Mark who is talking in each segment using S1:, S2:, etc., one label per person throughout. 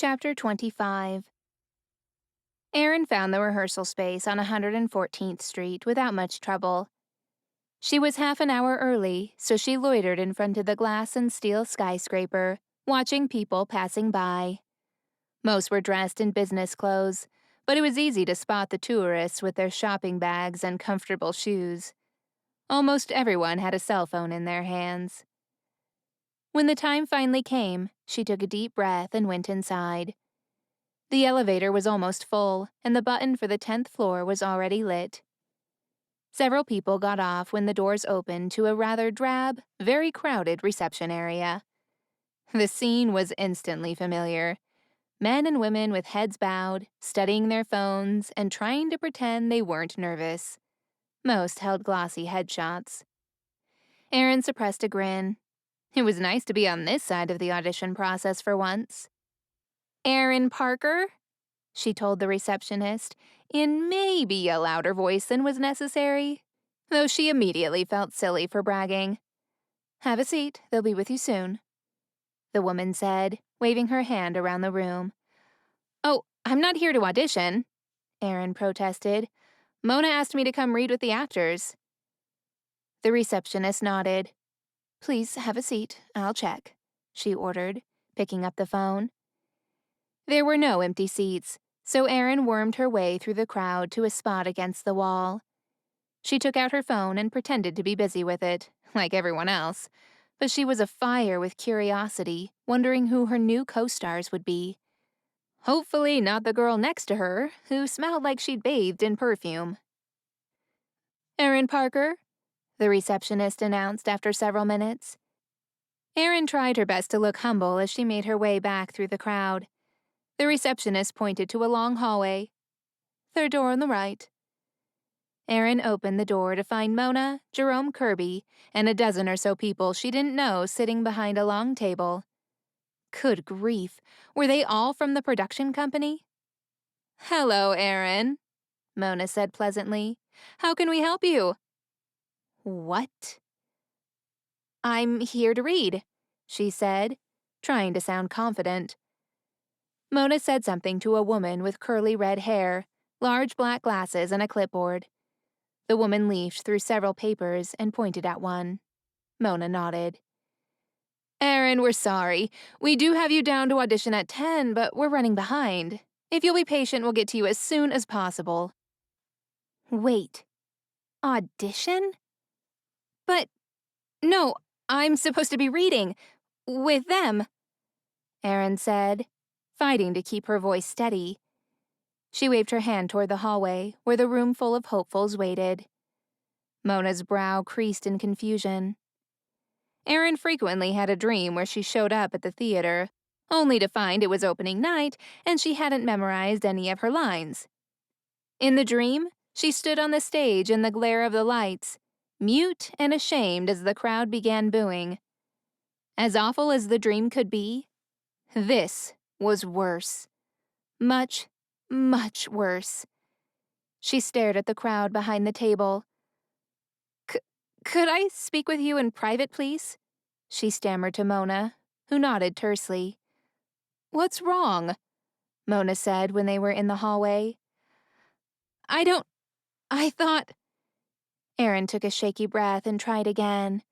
S1: Chapter 25. Erin found the rehearsal space on 114th Street without much trouble. She was half an hour early, so she loitered in front of the glass and steel skyscraper, watching people passing by. Most were dressed in business clothes, but it was easy to spot the tourists with their shopping bags and comfortable shoes. Almost everyone had a cell phone in their hands. When the time finally came, she took a deep breath and went inside. The elevator was almost full, and the button for the 10th floor was already lit. Several people got off when the doors opened to a rather drab, very crowded reception area. The scene was instantly familiar. Men and women with heads bowed, studying their phones, and trying to pretend they weren't nervous. Most held glossy headshots. Erin suppressed a grin. It was nice to be on this side of the audition process for once. "Erin Parker?" she told the receptionist, in maybe a louder voice than was necessary, though she immediately felt silly for bragging. "Have a seat, they'll be with you soon," the woman said, waving her hand around the room. "Oh, I'm not here to audition," Erin protested. "Mona asked me to come read with the actors." The receptionist nodded. "Please have a seat, I'll check," she ordered, picking up the phone. There were no empty seats, so Erin wormed her way through the crowd to a spot against the wall. She took out her phone and pretended to be busy with it, like everyone else, but she was afire with curiosity, wondering who her new co-stars would be. Hopefully not the girl next to her, who smelled like she'd bathed in perfume. "Erin Parker," the receptionist announced after several minutes. Erin tried her best to look humble as she made her way back through the crowd. The receptionist pointed to a long hallway. "Third door on the right." Erin opened the door to find Mona, Jerome Kirby, and a dozen or so people she didn't know sitting behind a long table. Good grief, were they all from the production company? "Hello, Erin," Mona said pleasantly. "How can we help you?" "What?" "I'm here to read," she said, trying to sound confident. Mona said something to a woman with curly red hair, large black glasses, and a clipboard. The woman leafed through several papers and pointed at one. Mona nodded. "Erin, we're sorry. We do have you down to audition at 10, but we're running behind. If you'll be patient, we'll get to you as soon as possible." "Wait. Audition? But, no, I'm supposed to be reading. With them," Erin said, fighting to keep her voice steady. She waved her hand toward the hallway, where the room full of hopefuls waited. Mona's brow creased in confusion. Erin frequently had a dream where she showed up at the theater, only to find it was opening night and she hadn't memorized any of her lines. In the dream, she stood on the stage in the glare of the lights, mute and ashamed as the crowd began booing. As awful as the dream could be, this was worse. Much, much worse. She stared at the crowd behind the table. Could I speak with you in private, please?" she stammered to Mona, who nodded tersely. "What's wrong?" Mona said when they were in the hallway. I thought..." Erin took a shaky breath and tried again.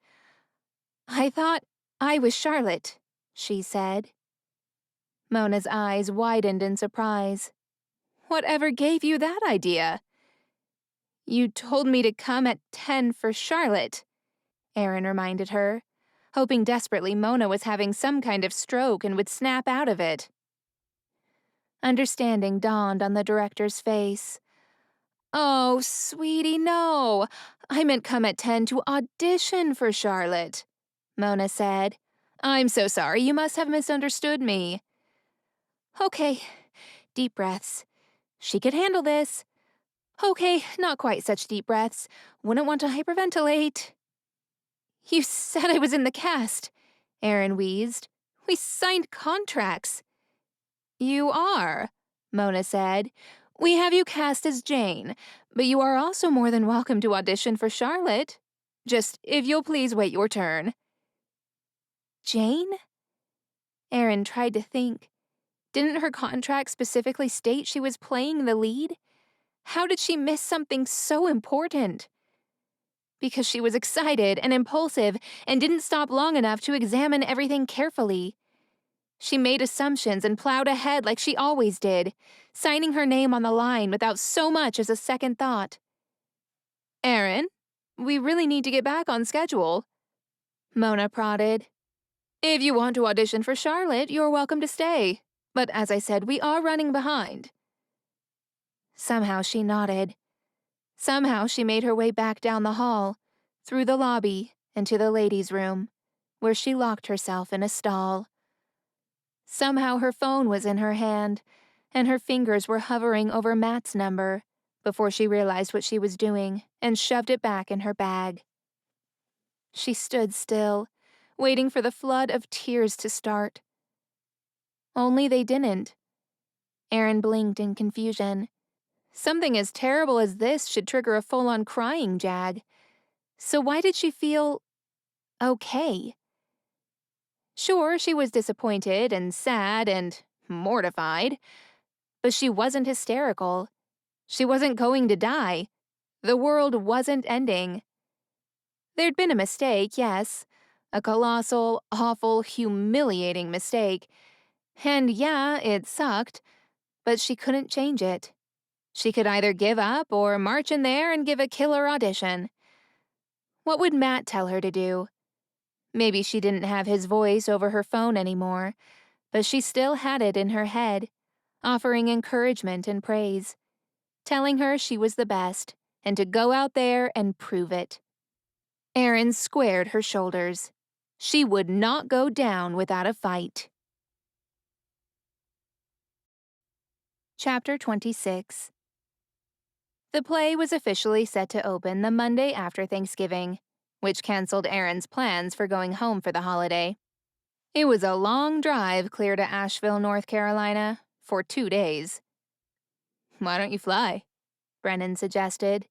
S1: "I thought I was Charlotte," she said. Mona's eyes widened in surprise. "Whatever gave you that idea?" "You told me to come at 10 for Charlotte," Erin reminded her, hoping desperately Mona was having some kind of stroke and would snap out of it. Understanding dawned on the director's face. "Oh, sweetie, no. I meant come at 10 to audition for Charlotte," Mona said. "I'm so sorry, you must have misunderstood me." "Okay, deep breaths. She could handle this. Okay, not quite such deep breaths. Wouldn't want to hyperventilate." "You said I was in the cast," Erin wheezed. "We signed contracts." "You are," Mona said. "We have you cast as Jane, but you are also more than welcome to audition for Charlotte. Just, if you'll please wait your turn." "Jane?" Erin tried to think. Didn't her contract specifically state she was playing the lead? How did she miss something so important? Because she was excited and impulsive and didn't stop long enough to examine everything carefully. She made assumptions and plowed ahead like she always did, signing her name on the line without so much as a second thought. Erin, we really need to get back on schedule, Mona prodded. If you want to audition for Charlotte, you're welcome to stay. But as I said, we are running behind. Somehow she nodded. Somehow she made her way back down the hall, through the lobby, and to the ladies' room, where she locked herself in a stall. Somehow her phone was in her hand, and her fingers were hovering over Matt's number before she realized what she was doing and shoved it back in her bag. She stood still, waiting for the flood of tears to start. Only they didn't. Erin blinked in confusion. Something as terrible as this should trigger a full-on crying jag. So why did she feel okay? Sure, she was disappointed and sad and mortified, but she wasn't hysterical. She wasn't going to die. The world wasn't ending. There'd been a mistake, yes. A colossal, awful, humiliating mistake. And yeah, it sucked, but she couldn't change it. She could either give up or march in there and give a killer audition. What would Matt tell her to do? Maybe she didn't have his voice over her phone anymore, but she still had it in her head, offering encouragement and praise, telling her she was the best and to go out there and prove it. Erin squared her shoulders. She would not go down without a fight. Chapter 26. The play was officially set to open the Monday after Thanksgiving, which canceled Erin's plans for going home for the holiday. It was a long drive clear to Asheville, North Carolina, for 2 days. Why don't you fly? Brennan suggested.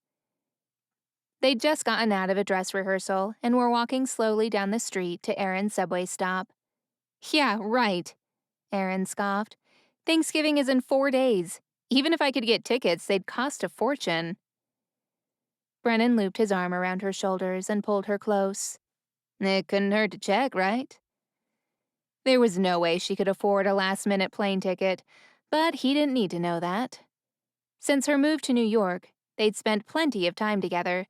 S1: They'd just gotten out of a dress rehearsal and were walking slowly down the street to Erin's subway stop. Yeah, right, Erin scoffed. Thanksgiving is in 4 days. Even if I could get tickets, they'd cost a fortune. Brennan looped his arm around her shoulders and pulled her close. It couldn't hurt to check, right? There was no way she could afford a last-minute plane ticket, but he didn't need to know that. Since her move to New York, they'd spent plenty of time together,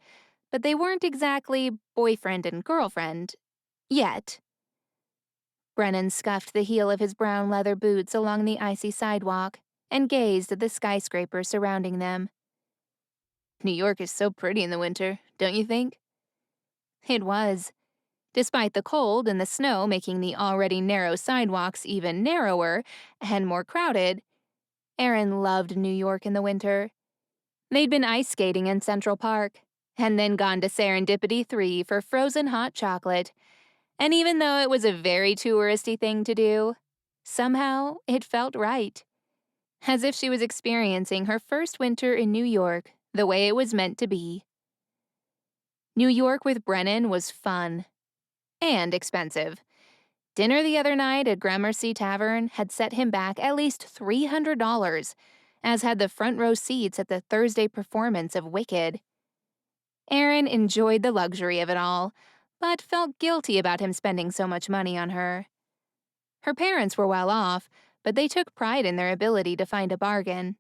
S1: but they weren't exactly boyfriend and girlfriend. Yet. Brennan scuffed the heel of his brown leather boots along the icy sidewalk and gazed at the skyscrapers surrounding them. New York is so pretty in the winter, don't you think? It was. Despite the cold and the snow making the already narrow sidewalks even narrower and more crowded, Erin loved New York in the winter. They'd been ice skating in Central Park, and then gone to Serendipity 3 for frozen hot chocolate, and even though it was a very touristy thing to do, somehow it felt right. As if she was experiencing her first winter in New York the way it was meant to be. New York with Brennan was fun. And expensive. Dinner the other night at Gramercy Tavern had set him back at least $300, as had the front row seats at the Thursday performance of Wicked. Erin enjoyed the luxury of it all, but felt guilty about him spending so much money on her. Her parents were well off, but they took pride in their ability to find a bargain.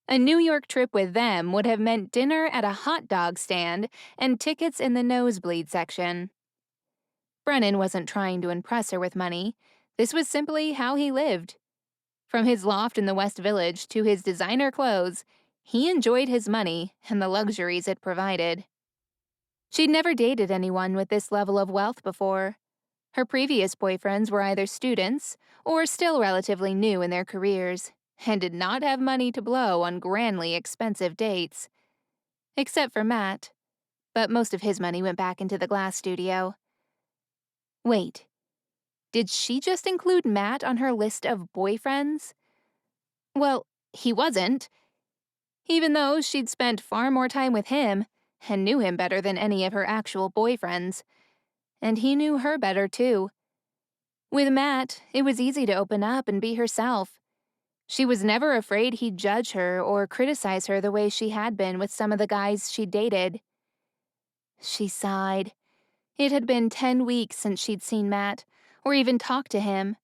S1: A New York trip with them would have meant dinner at a hot dog stand and tickets in the nosebleed section. Brennan wasn't trying to impress her with money. This was simply how he lived. From his loft in the West Village to his designer clothes, he enjoyed his money and the luxuries it provided. She'd never dated anyone with this level of wealth before. Her previous boyfriends were either students or still relatively new in their careers, and did not have money to blow on grandly expensive dates. Except for Matt, but most of his money went back into the glass studio. Wait, did she just include Matt on her list of boyfriends? Well, he wasn't. Even though she'd spent far more time with him, and knew him better than any of her actual boyfriends. And he knew her better, too. With Matt, it was easy to open up and be herself. She was never afraid he'd judge her or criticize her the way she had been with some of the guys she'd dated. She sighed. It had been 10 weeks since she'd seen Matt, or even talked to him.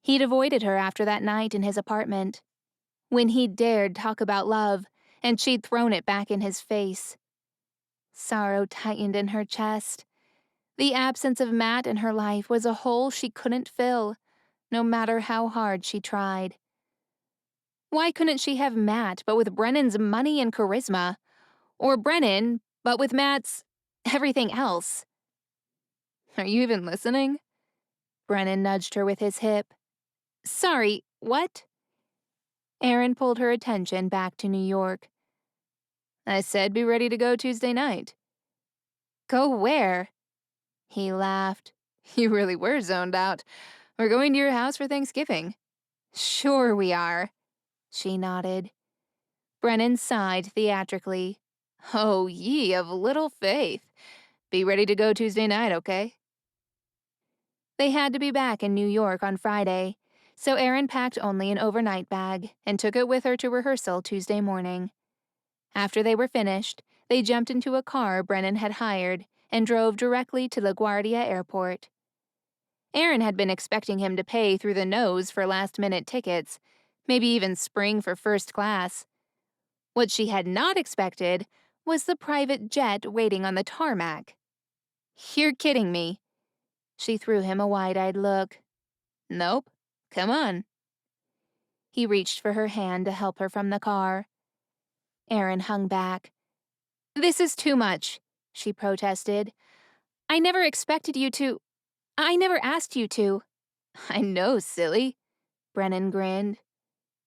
S1: He'd avoided her after that night in his apartment, when he'd dared talk about love, and she'd thrown it back in his face. Sorrow tightened in her chest. The absence of Matt in her life was a hole she couldn't fill, no matter how hard she tried. Why couldn't she have Matt, but with Brennan's money and charisma? Or Brennan, but with Matt's everything else? Are you even listening? Brennan nudged her with his hip. Sorry, what? Erin pulled her attention back to New York. I said be ready to go Tuesday night. Go where? He laughed. You really were zoned out. We're going to your house for Thanksgiving. Sure we are. She nodded. Brennan sighed theatrically. Oh, ye of little faith. Be ready to go Tuesday night, okay? They had to be back in New York on Friday, so Erin packed only an overnight bag and took it with her to rehearsal Tuesday morning. After they were finished, they jumped into a car Brennan had hired and drove directly to LaGuardia Airport. Erin had been expecting him to pay through the nose for last-minute tickets, maybe even spring for first class. What she had not expected was the private jet waiting on the tarmac. You're kidding me. She threw him a wide-eyed look. Nope. Come on. He reached for her hand to help her from the car. Erin hung back. This is too much, she protested. I never expected you to. I never asked you to. I know, silly. Brennan grinned.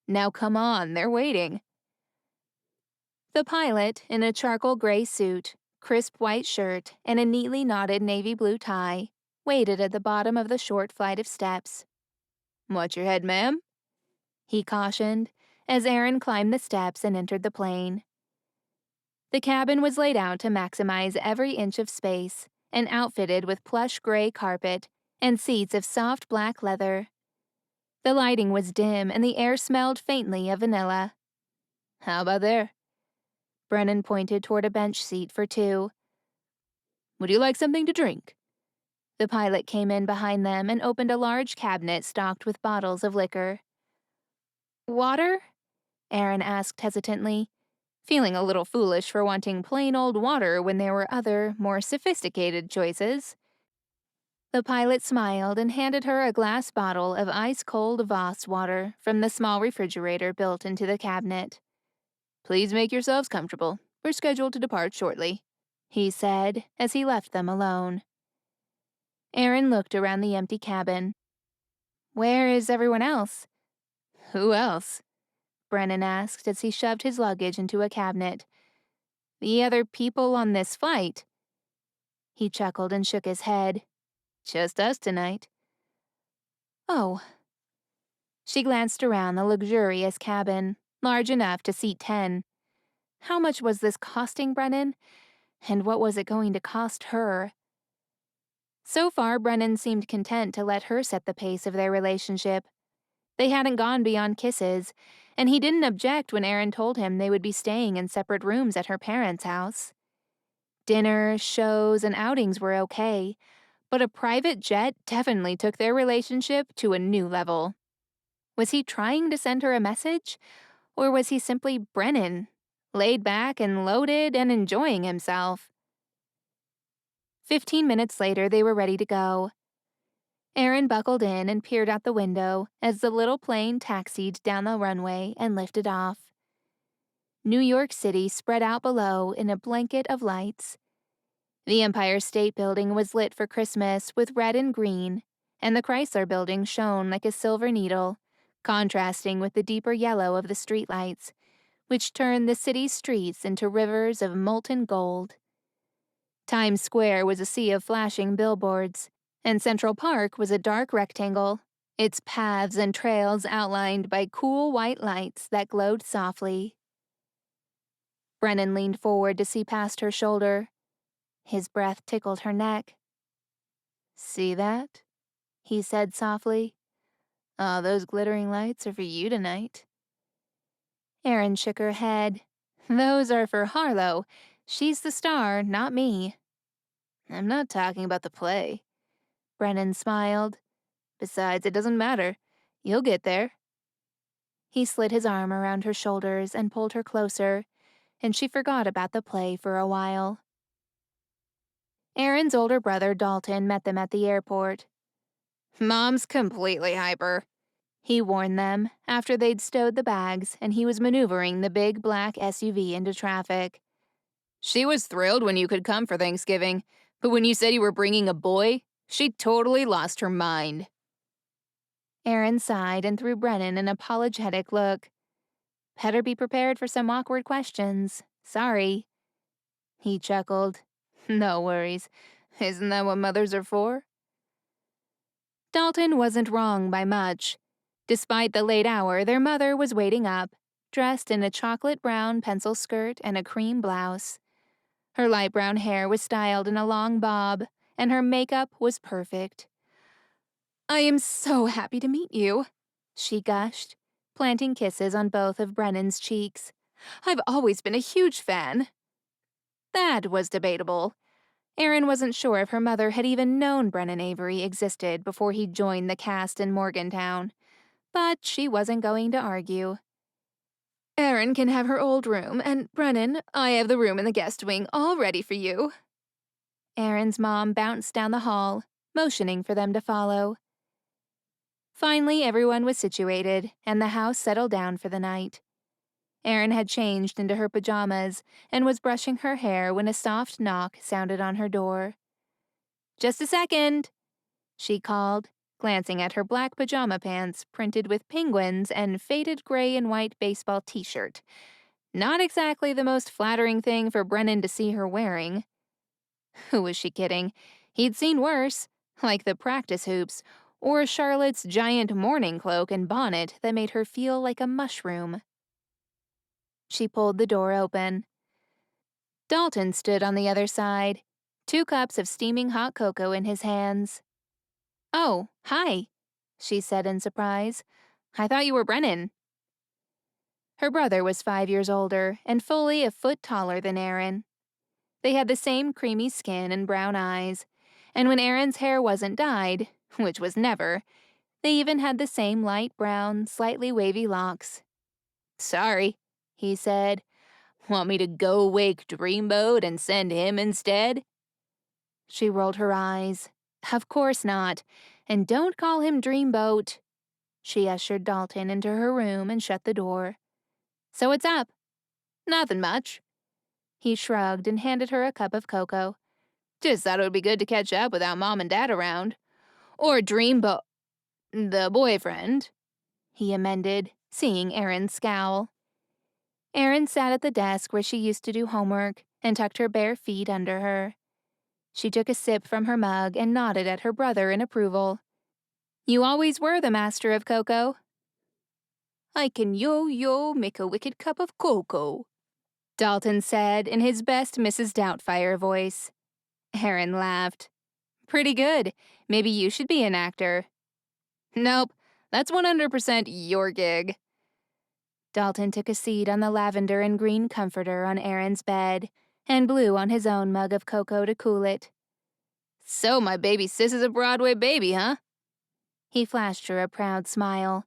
S1: Now come on, they're waiting. The pilot, in a charcoal gray suit, crisp white shirt, and a neatly knotted navy blue tie, waited at the bottom of the short flight of steps. Watch your head, ma'am, he cautioned, as Erin climbed the steps and entered the plane. The cabin was laid out to maximize every inch of space, and outfitted with plush gray carpet and seats of soft black leather. The lighting was dim and the air smelled faintly of vanilla. How about there? Brennan pointed toward a bench seat for two. Would you like something to drink? The pilot came in behind them and opened a large cabinet stocked with bottles of liquor. Water? Erin asked hesitantly, feeling a little foolish for wanting plain old water when there were other, more sophisticated choices. The pilot smiled and handed her a glass bottle of ice-cold Voss water from the small refrigerator built into the cabinet. Please make yourselves comfortable. We're scheduled to depart shortly, he said as he left them alone. Erin looked around the empty cabin. Where is everyone else? Who else? Brennan asked as he shoved his luggage into a cabinet. The other people on this flight. He chuckled and shook his head. Just us tonight. Oh. She glanced around the luxurious cabin, large enough to seat 10. How much was this costing Brennan? And what was it going to cost her? So far, Brennan seemed content to let her set the pace of their relationship. They hadn't gone beyond kisses, and he didn't object when Erin told him they would be staying in separate rooms at her parents' house. Dinner, shows, and outings were okay, but a private jet definitely took their relationship to a new level. Was he trying to send her a message? Or was he simply Brennan, laid back and loaded and enjoying himself? 15 minutes later, they were ready to go. Erin buckled in and peered out the window as the little plane taxied down the runway and lifted off. New York City spread out below in a blanket of lights. The Empire State Building was lit for Christmas with red and green, and the Chrysler Building shone like a silver needle, contrasting with the deeper yellow of the streetlights, which turned the city's streets into rivers of molten gold. Times Square was a sea of flashing billboards, and Central Park was a dark rectangle, its paths and trails outlined by cool white lights that glowed softly. Brennan leaned forward to see past her shoulder. His breath tickled her neck. See that? He said softly. All those glittering lights are for you tonight. Erin shook her head. Those are for Harlow. She's the star, not me. I'm not talking about the play. Brennan smiled. Besides, it doesn't matter. You'll get there. He slid his arm around her shoulders and pulled her closer, and she forgot about the play for a while. Erin's older brother, Dalton, met them at the airport. Mom's completely hyper, he warned them after they'd stowed the bags and he was maneuvering the big black SUV into traffic. She was thrilled when you could come for Thanksgiving, but when you said you were bringing a boy, she totally lost her mind. Erin sighed and threw Brennan an apologetic look. Better be prepared for some awkward questions. Sorry. He chuckled. No worries. Isn't that what mothers are for? Dalton wasn't wrong by much. Despite the late hour, their mother was waiting up, dressed in a chocolate brown pencil skirt and a cream blouse. Her light brown hair was styled in a long bob, and her makeup was perfect. I am so happy to meet you, she gushed, planting kisses on both of Brennan's cheeks. I've always been a huge fan. That was debatable. Erin wasn't sure if her mother had even known Brennan Avery existed before he joined the cast in Morgantown, but she wasn't going to argue. Erin can have her old room, and Brennan, I have the room in the guest wing all ready for you. Erin's mom bounced down the hall, motioning for them to follow. Finally, everyone was situated, and the house settled down for the night. Erin had changed into her pajamas and was brushing her hair when a soft knock sounded on her door. Just a second, she called, glancing at her black pajama pants printed with penguins and faded gray and white baseball t-shirt. Not exactly the most flattering thing for Brennan to see her wearing. Who was she kidding? He'd seen worse, like the practice hoops, or Charlotte's giant mourning cloak and bonnet that made her feel like a mushroom. She pulled the door open. Dalton stood on the other side, 2 cups of steaming hot cocoa in his hands. Oh, hi, she said in surprise. I thought you were Brennan. Her brother was 5 years older and fully a foot taller than Erin. They had the same creamy skin and brown eyes, and when Erin's hair wasn't dyed, which was never, they even had the same light brown, slightly wavy locks. Sorry, he said. Want me to go wake Dreamboat and send him instead? She rolled her eyes. Of course not. And don't call him Dreamboat. She ushered Dalton into her room and shut the door. So what's up? Nothing much. He shrugged and handed her a cup of cocoa. Just thought it would be good to catch up without Mom and Dad around. Or Dreamboat. The boyfriend, he amended, seeing Erin scowl. Erin sat at the desk where she used to do homework and tucked her bare feet under her. She took a sip from her mug and nodded at her brother in approval. You always were the master of cocoa. I can yo-yo make a wicked cup of cocoa, Dalton said in his best Mrs. Doubtfire voice. Erin laughed. Pretty good. Maybe you should be an actor. Nope, that's 100% your gig. Dalton took a seat on the lavender and green comforter on Erin's bed and blew on his own mug of cocoa to cool it. So my baby sis is a Broadway baby, huh? He flashed her a proud smile.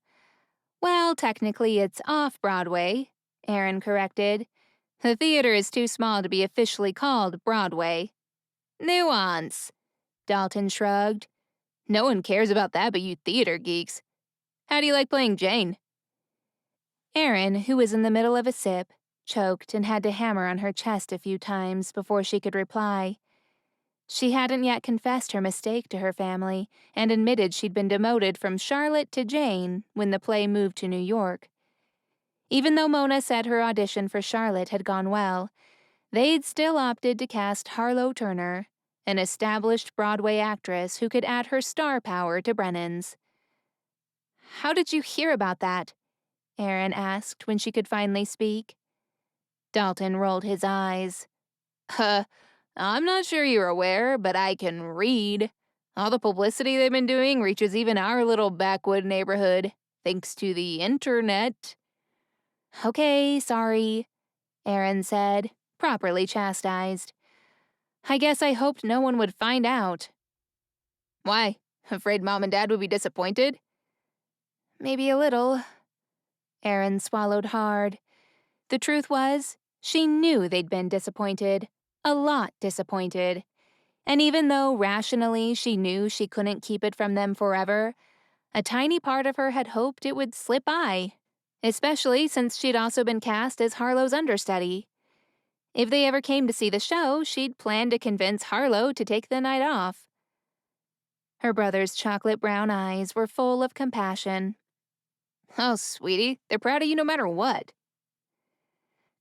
S1: Well, technically it's off-Broadway, Erin corrected. The theater is too small to be officially called Broadway. Nuance, Dalton shrugged. No one cares about that but you theater geeks. How do you like playing Jane? Erin, who was in the middle of a sip, choked and had to hammer on her chest a few times before she could reply. She hadn't yet confessed her mistake to her family and admitted she'd been demoted from Charlotte to Jane when the play moved to New York. Even though Mona said her audition for Charlotte had gone well, they'd still opted to cast Harlow Turner, an established Broadway actress who could add her star power to Brennan's. How did you hear about that? Erin asked when she could finally speak. Dalton rolled his eyes. I'm not sure you're aware, but I can read. All the publicity they've been doing reaches even our little backwood neighborhood, thanks to the internet. Okay, sorry, Erin said, properly chastised. I guess I hoped no one would find out. Why? Afraid Mom and Dad would be disappointed? Maybe a little. Erin swallowed hard. The truth was, she knew they'd been disappointed. A lot disappointed. And even though rationally she knew she couldn't keep it from them forever, a tiny part of her had hoped it would slip by, especially since she'd also been cast as Harlow's understudy. If they ever came to see the show, she'd planned to convince Harlow to take the night off. Her brother's chocolate brown eyes were full of compassion. Oh, sweetie, they're proud of you no matter what.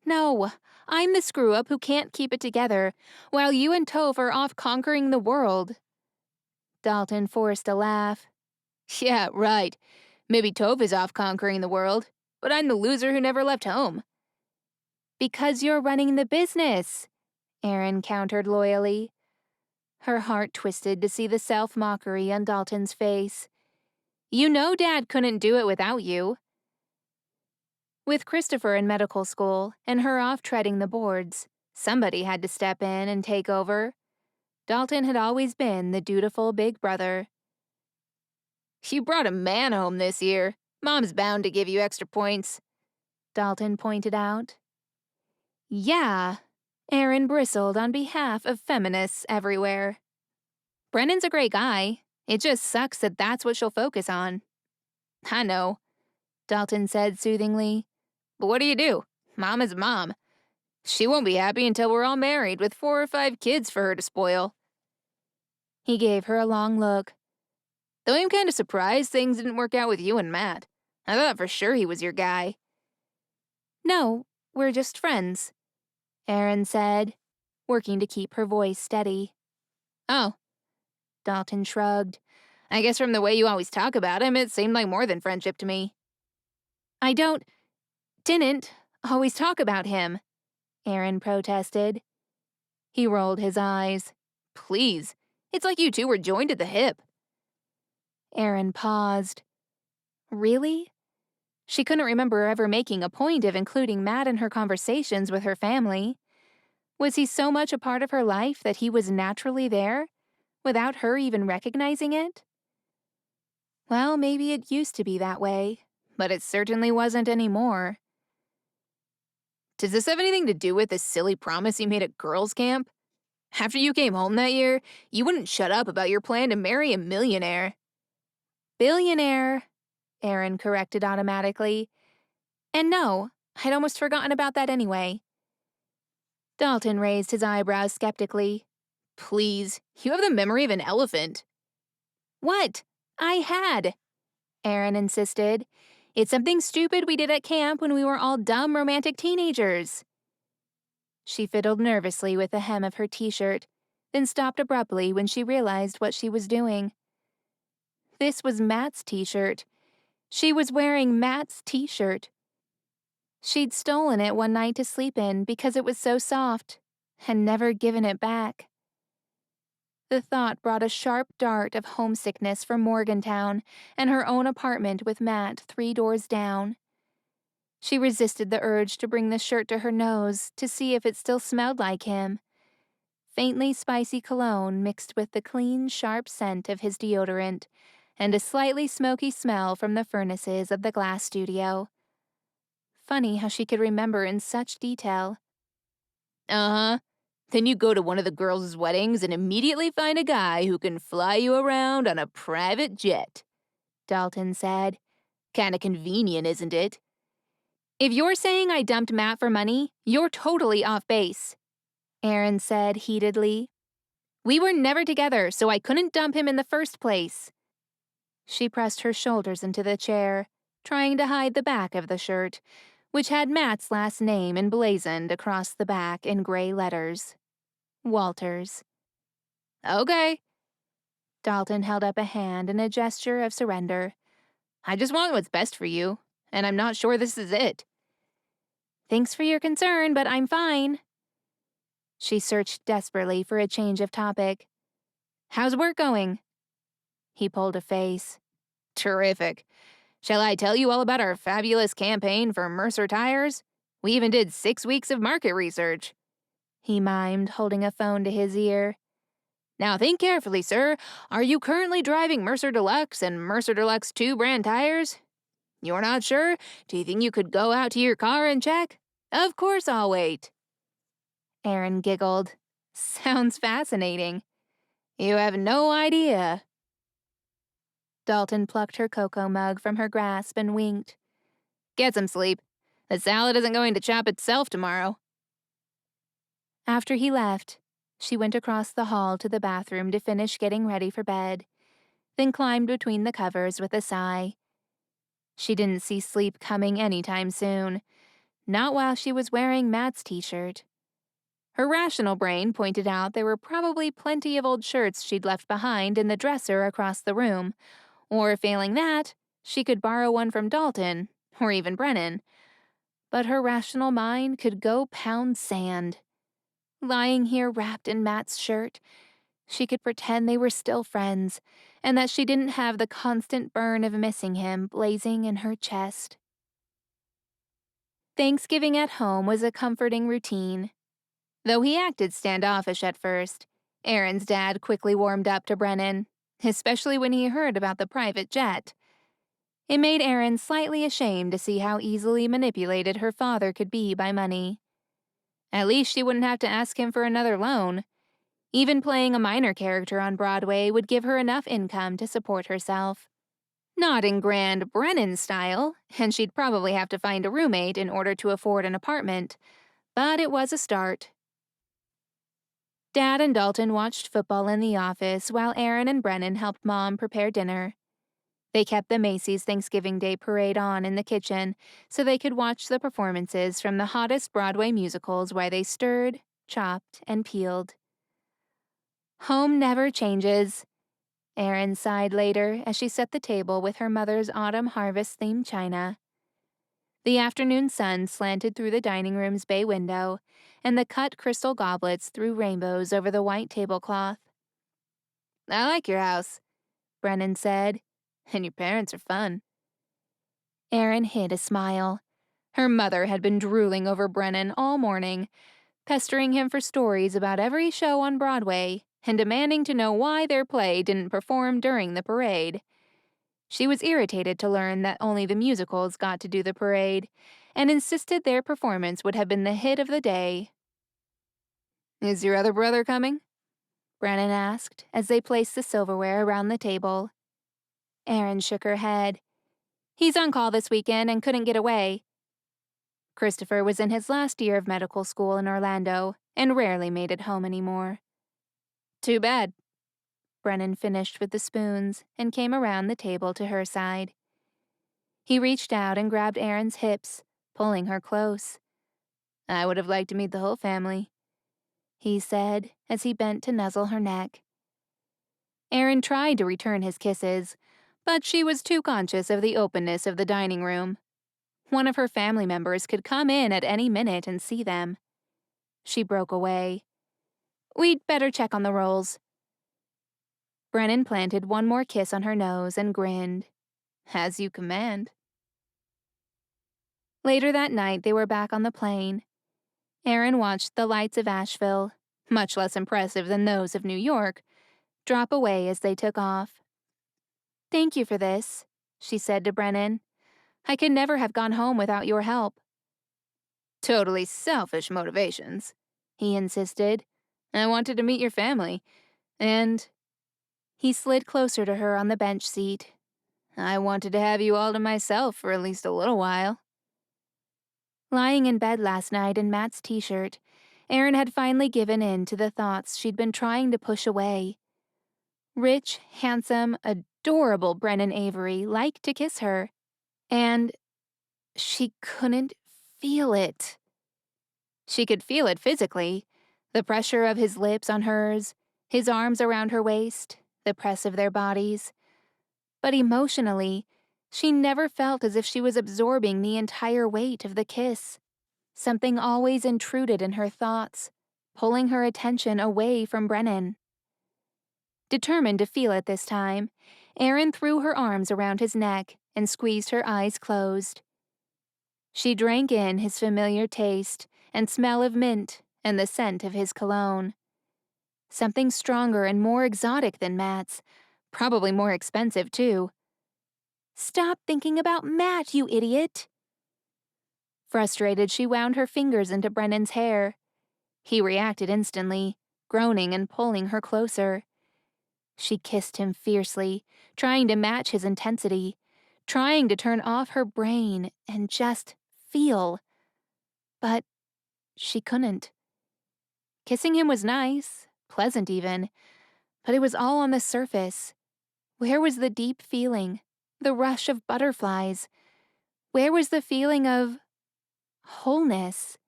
S1: No, I'm the screw-up who can't keep it together, while you and Toph are off conquering the world. Dalton forced a laugh. Yeah, right. Maybe Toph is off conquering the world, but I'm the loser who never left home. Because you're running the business, Erin countered loyally. Her heart twisted to see the self-mockery on Dalton's face. You know Dad couldn't do it without you. With Christopher in medical school and her off treading the boards, somebody had to step in and take over. Dalton had always been the dutiful big brother. You brought a man home this year. Mom's bound to give you extra points, Dalton pointed out. Yeah, Erin bristled on behalf of feminists everywhere. Brennan's a great guy. It just sucks that that's what she'll focus on. I know, Dalton said soothingly. But what do you do? Mom is mom. She won't be happy until we're all married with 4 or 5 kids for her to spoil. He gave her a long look. Though I'm kind of surprised things didn't work out with you and Matt. I thought for sure he was your guy. No, we're just friends, Erin said, working to keep her voice steady. Oh, Dalton shrugged. I guess from the way you always talk about him, it seemed like more than friendship to me. I didn't always talk about him, Erin protested. He rolled his eyes. Please, it's like you two were joined at the hip. Erin paused. Really? She couldn't remember ever making a point of including Matt in her conversations with her family. Was he so much a part of her life that he was naturally there, without her even recognizing it? Well, maybe it used to be that way, but it certainly wasn't anymore. Does this have anything to do with the silly promise you made at girls' camp? After you came home that year, you wouldn't shut up about your plan to marry a millionaire. Billionaire, Erin corrected automatically. And no, I'd almost forgotten about that anyway. Dalton raised his eyebrows skeptically. Please, you have the memory of an elephant. What? I had, Erin insisted. It's something stupid we did at camp when we were all dumb romantic teenagers. She fiddled nervously with the hem of her t-shirt, then stopped abruptly when she realized what she was doing. This was Matt's t-shirt. She was wearing Matt's t-shirt. She'd stolen it one night to sleep in because it was so soft, and never given it back. The thought brought a sharp dart of homesickness for Morgantown and her own apartment with Matt 3 doors down. She resisted the urge to bring the shirt to her nose to see if it still smelled like him. Faintly spicy cologne mixed with the clean, sharp scent of his deodorant, and a slightly smoky smell from the furnaces of the glass studio. Funny how she could remember in such detail. Uh-huh. Then you go to one of the girls' weddings and immediately find a guy who can fly you around on a private jet, Dalton said. Kinda convenient, isn't it? If you're saying I dumped Matt for money, you're totally off base, Erin said heatedly. We were never together, so I couldn't dump him in the first place. She pressed her shoulders into the chair, trying to hide the back of the shirt, which had Matt's last name emblazoned across the back in gray letters. Walters. Okay. Dalton held up a hand in a gesture of surrender. I just want what's best for you, and I'm not sure this is it. Thanks for your concern, but I'm fine. She searched desperately for a change of topic. How's work going? He pulled a face. Terrific. Shall I tell you all about our fabulous campaign for Mercer Tires? We even did 6 weeks of market research. He mimed, holding a phone to his ear. Now think carefully, sir. Are you currently driving Mercer Deluxe and Mercer Deluxe 2 brand tires? You're not sure? Do you think you could go out to your car and check? Of course I'll wait. Erin giggled. Sounds fascinating. You have no idea. Dalton plucked her cocoa mug from her grasp and winked. Get some sleep. The salad isn't going to chop itself tomorrow. After he left, she went across the hall to the bathroom to finish getting ready for bed, then climbed between the covers with a sigh. She didn't see sleep coming anytime soon, not while she was wearing Matt's t-shirt. Her rational brain pointed out there were probably plenty of old shirts she'd left behind in the dresser across the room, or failing that, she could borrow one from Dalton, or even Brennan. But her rational mind could go pound sand. Lying here wrapped in Matt's shirt, she could pretend they were still friends, and that she didn't have the constant burn of missing him blazing in her chest. Thanksgiving at home was a comforting routine. Though he acted standoffish at first, Erin's dad quickly warmed up to Brennan, especially when he heard about the private jet. It made Erin slightly ashamed to see how easily manipulated her father could be by money. At least she wouldn't have to ask him for another loan. Even playing a minor character on Broadway would give her enough income to support herself. Not in grand Brennan style, and she'd probably have to find a roommate in order to afford an apartment, but it was a start. Dad and Dalton watched football in the office while Erin and Brennan helped Mom prepare dinner. They kept the Macy's Thanksgiving Day Parade on in the kitchen so they could watch the performances from the hottest Broadway musicals while they stirred, chopped, and peeled. Home never changes, Erin sighed later as she set the table with her mother's autumn harvest-themed china. The afternoon sun slanted through the dining room's bay window, and the cut crystal goblets threw rainbows over the white tablecloth. I like your house, Brennan said, and your parents are fun. Erin hid a smile. Her mother had been drooling over Brennan all morning, pestering him for stories about every show on Broadway and demanding to know why their play didn't perform during the parade. She was irritated to learn that only the musicals got to do the parade, and insisted their performance would have been the hit of the day. Is your other brother coming? Brennan asked as they placed the silverware around the table. Erin shook her head. He's on call this weekend and couldn't get away. Christopher was in his last year of medical school in Orlando and rarely made it home anymore. Too bad. Brennan finished with the spoons and came around the table to her side. He reached out and grabbed Erin's hips, pulling her close. I would have liked to meet the whole family, he said as he bent to nuzzle her neck. Erin tried to return his kisses, but she was too conscious of the openness of the dining room. One of her family members could come in at any minute and see them. She broke away. We'd better check on the rolls. Brennan planted one more kiss on her nose and grinned. As you command. Later that night, they were back on the plane. Erin watched the lights of Asheville, much less impressive than those of New York, drop away as they took off. Thank you for this, she said to Brennan. I could never have gone home without your help. Totally selfish motivations, he insisted. I wanted to meet your family, and... He slid closer to her on the bench seat. I wanted to have you all to myself for at least a little while. Lying in bed last night in Matt's t-shirt, Erin had finally given in to the thoughts she'd been trying to push away. Rich, handsome, adorable Brennan Avery liked to kiss her, and she couldn't feel it. She could feel it physically, the pressure of his lips on hers, his arms around her waist, the press of their bodies. But emotionally, she never felt as if she was absorbing the entire weight of the kiss. Something always intruded in her thoughts, pulling her attention away from Brennan. Determined to feel it this time, Erin threw her arms around his neck and squeezed her eyes closed. She drank in his familiar taste and smell of mint and the scent of his cologne. Something stronger and more exotic than Matt's, probably more expensive too. "Stop thinking about Matt, you idiot!" Frustrated, she wound her fingers into Brennan's hair. He reacted instantly, groaning and pulling her closer. She kissed him fiercely, trying to match his intensity, trying to turn off her brain and just feel. But she couldn't. Kissing him was nice, pleasant even, but it was all on the surface. Where was the deep feeling, the rush of butterflies? Where was the feeling of wholeness?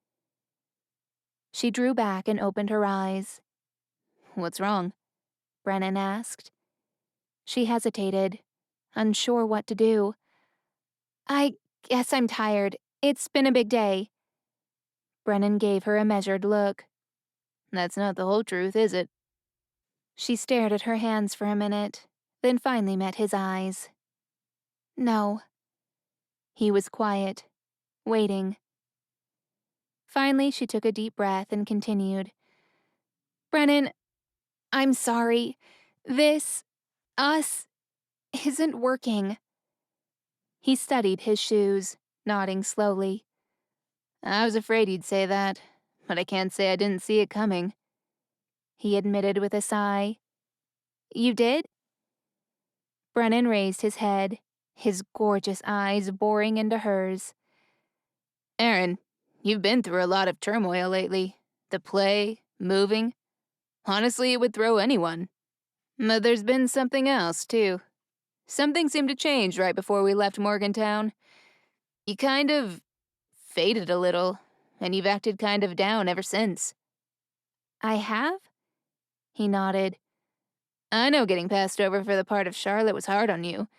S1: She drew back and opened her eyes. "What's wrong?" Brennan asked. She hesitated, unsure what to do. "I guess I'm tired. It's been a big day." Brennan gave her a measured look. "That's not the whole truth, is it?" She stared at her hands for a minute, then finally met his eyes. "No." He was quiet, waiting. Finally, she took a deep breath and continued. "Brennan, I'm sorry. Us, isn't working." He studied his shoes, nodding slowly. "I was afraid you'd say that, but I can't say I didn't see it coming," he admitted with a sigh. "You did?" Brennan raised his head, his gorgeous eyes boring into hers. "Erin, you've been through a lot of turmoil lately. The play, moving. Honestly, it would throw anyone. But there's been something else, too. Something seemed to change right before we left Morgantown. You kind of faded a little, and you've acted kind of down ever since." "I have?" He nodded. "I know getting passed over for the part of Charlotte was hard on you,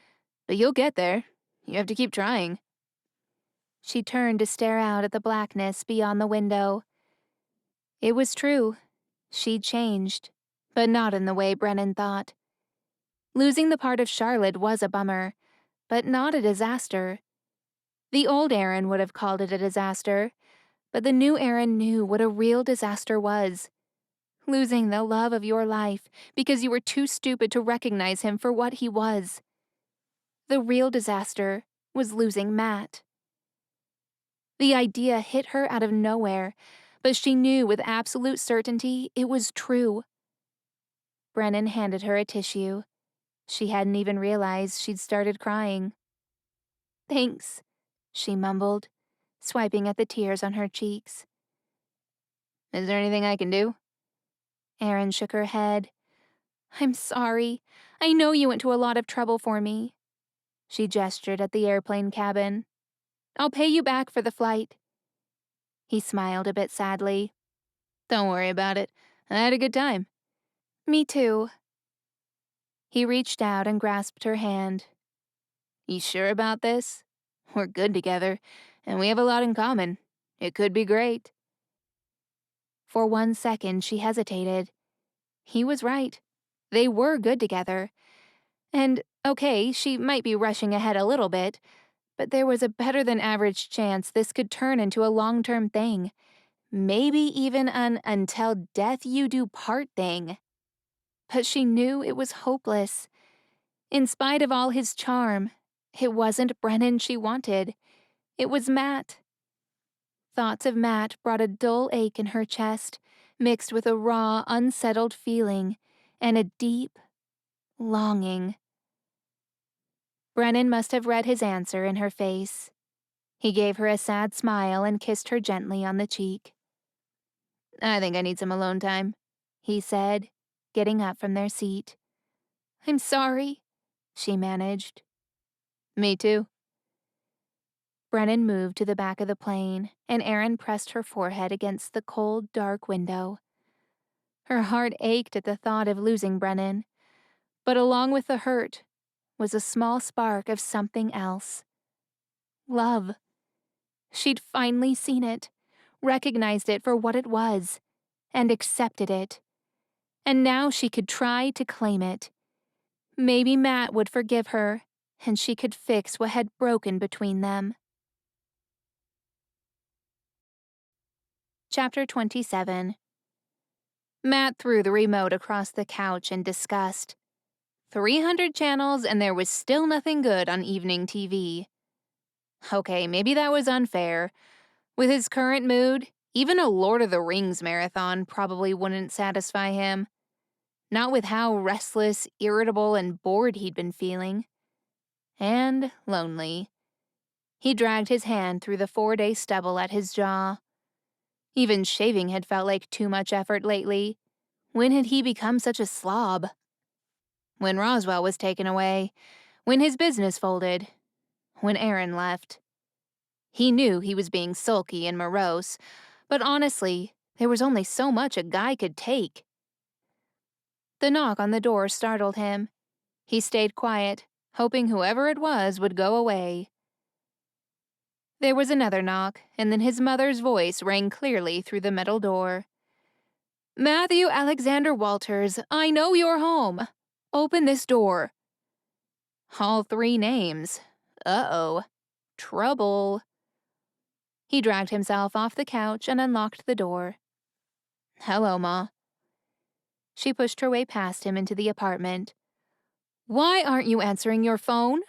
S1: but you'll get there. You have to keep trying." She turned to stare out at the blackness beyond the window. It was true. She'd changed, but not in the way Brennan thought. Losing the part of Charlotte was a bummer, but not a disaster. The old Erin would have called it a disaster, but the new Erin knew what a real disaster was. Losing the love of your life because you were too stupid to recognize him for what he was. The real disaster was losing Matt. The idea hit her out of nowhere, but she knew with absolute certainty it was true. Brennan handed her a tissue. She hadn't even realized she'd started crying. "Thanks," she mumbled, swiping at the tears on her cheeks.
S2: "Is there anything I can do?"
S1: Erin shook her head. "I'm sorry. I know you went to a lot of trouble for me." She gestured at the airplane cabin. "I'll pay you back for the flight." He smiled a bit sadly.
S2: "Don't worry about it. I had a good time."
S1: "Me too." He reached out and grasped her hand.
S2: "You sure about this? We're good together, and we have a lot in common. It could be great."
S1: For 1 second, she hesitated. He was right. They were good together. And, okay, she might be rushing ahead a little bit, but there was a better-than-average chance this could turn into a long-term thing. Maybe even an until-death-you-do-part thing. But she knew it was hopeless. In spite of all his charm, it wasn't Brennan she wanted. It was Matt. Thoughts of Matt brought a dull ache in her chest, mixed with a raw, unsettled feeling, and a deep longing. Brennan must have read his answer in her face. He gave her a sad smile and kissed her gently on the cheek.
S2: "I think I need some alone time,"
S1: he said, getting up from their seat. "I'm sorry," she managed.
S2: "Me too."
S1: Brennan moved to the back of the plane, and Erin pressed her forehead against the cold, dark window. Her heart ached at the thought of losing Brennan, but along with the hurt was a small spark of something else. Love. She'd finally seen it, recognized it for what it was, and accepted it. And now she could try to claim it. Maybe Matt would forgive her, and she could fix what had broken between them. Chapter 27. Matt threw the remote across the couch in disgust. 300 channels and there was still nothing good on evening TV. Okay, maybe that was unfair. With his current mood, even a Lord of the Rings marathon probably wouldn't satisfy him. Not with how restless, irritable, and bored he'd been feeling. And lonely. He dragged his hand through the 4-day stubble at his jaw. Even shaving had felt like too much effort lately. When had he become such a slob? When Roswell was taken away. When his business folded. When Erin left. He knew he was being sulky and morose, but honestly, there was only so much a guy could take. The knock on the door startled him. He stayed quiet, hoping whoever it was would go away. There was another knock, and then his mother's voice rang clearly through the metal door. "Matthew Alexander Walters, I know you're home. Open this door." All 3 names. Uh-oh. Trouble. He dragged himself off the couch and unlocked the door. "Hello, Ma." She pushed her way past him into the apartment. "Why aren't you answering your phone?"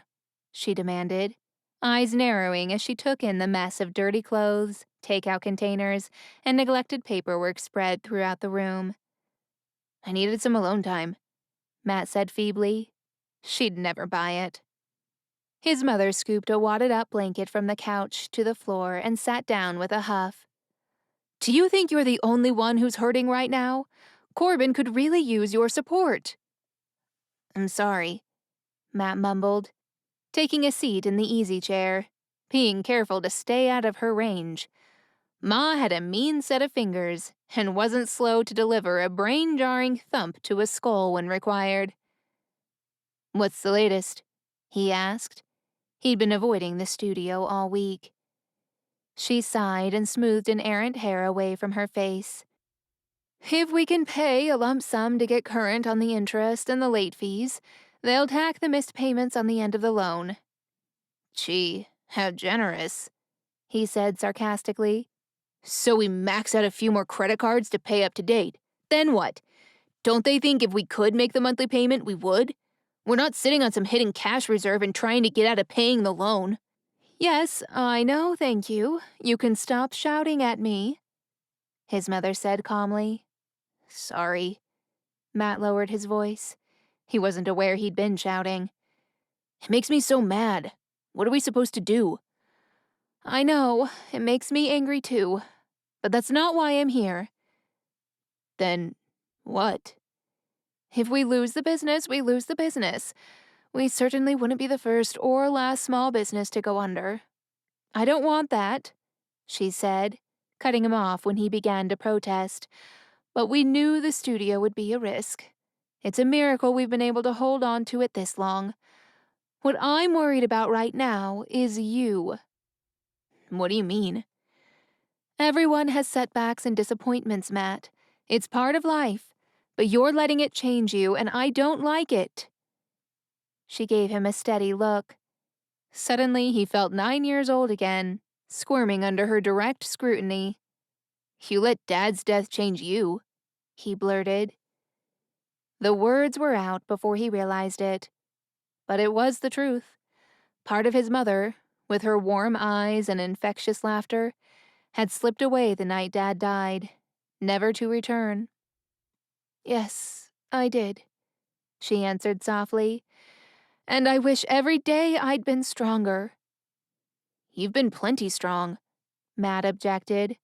S1: she demanded, eyes narrowing as she took in the mess of dirty clothes, takeout containers, and neglected paperwork spread throughout the room. "I needed some alone time," Matt said feebly. She'd never buy it. His mother scooped a wadded-up blanket from the couch to the floor and sat down with a huff. "Do you think you're the only one who's hurting right now? Corbin could really use your support." "I'm sorry," Matt mumbled, taking a seat in the easy chair, being careful to stay out of her range. Ma had a mean set of fingers and wasn't slow to deliver a brain-jarring thump to a skull when required. "What's the latest?" he asked. He'd been avoiding the studio all week. She sighed and smoothed an errant hair away from her face. "If we can pay a lump sum to get current on the interest and the late fees, they'll tack the missed payments on the end of the loan." "Gee, how generous," he said sarcastically. "So we max out a few more credit cards to pay up to date. Then what? Don't they think if we could make the monthly payment, we would? We're not sitting on some hidden cash reserve and trying to get out of paying the loan." "Yes, I know, thank you. You can stop shouting at me," his mother said calmly. "Sorry." Matt lowered his voice. He wasn't aware he'd been shouting. "It makes me so mad. What are we supposed to do?" "I know, it makes me angry too. But that's not why I'm here." "Then what?" "If we lose the business, we lose the business. We certainly wouldn't be the first or last small business to go under." "I don't want that," she said, cutting him off when he began to protest. "But we knew the studio would be a risk. It's a miracle we've been able to hold on to it this long. What I'm worried about right now is you." "What do you mean?" "Everyone has setbacks and disappointments, Matt. It's part of life. But you're letting it change you, and I don't like it." She gave him a steady look. Suddenly, he felt 9 years old again, squirming under her direct scrutiny. "You let Dad's death change you," he blurted. The words were out before he realized it. But it was the truth. Part of his mother, with her warm eyes and infectious laughter, had slipped away the night Dad died, never to return. "Yes, I did," she answered softly. "And I wish every day I'd been stronger." "You've been plenty strong," Matt objected.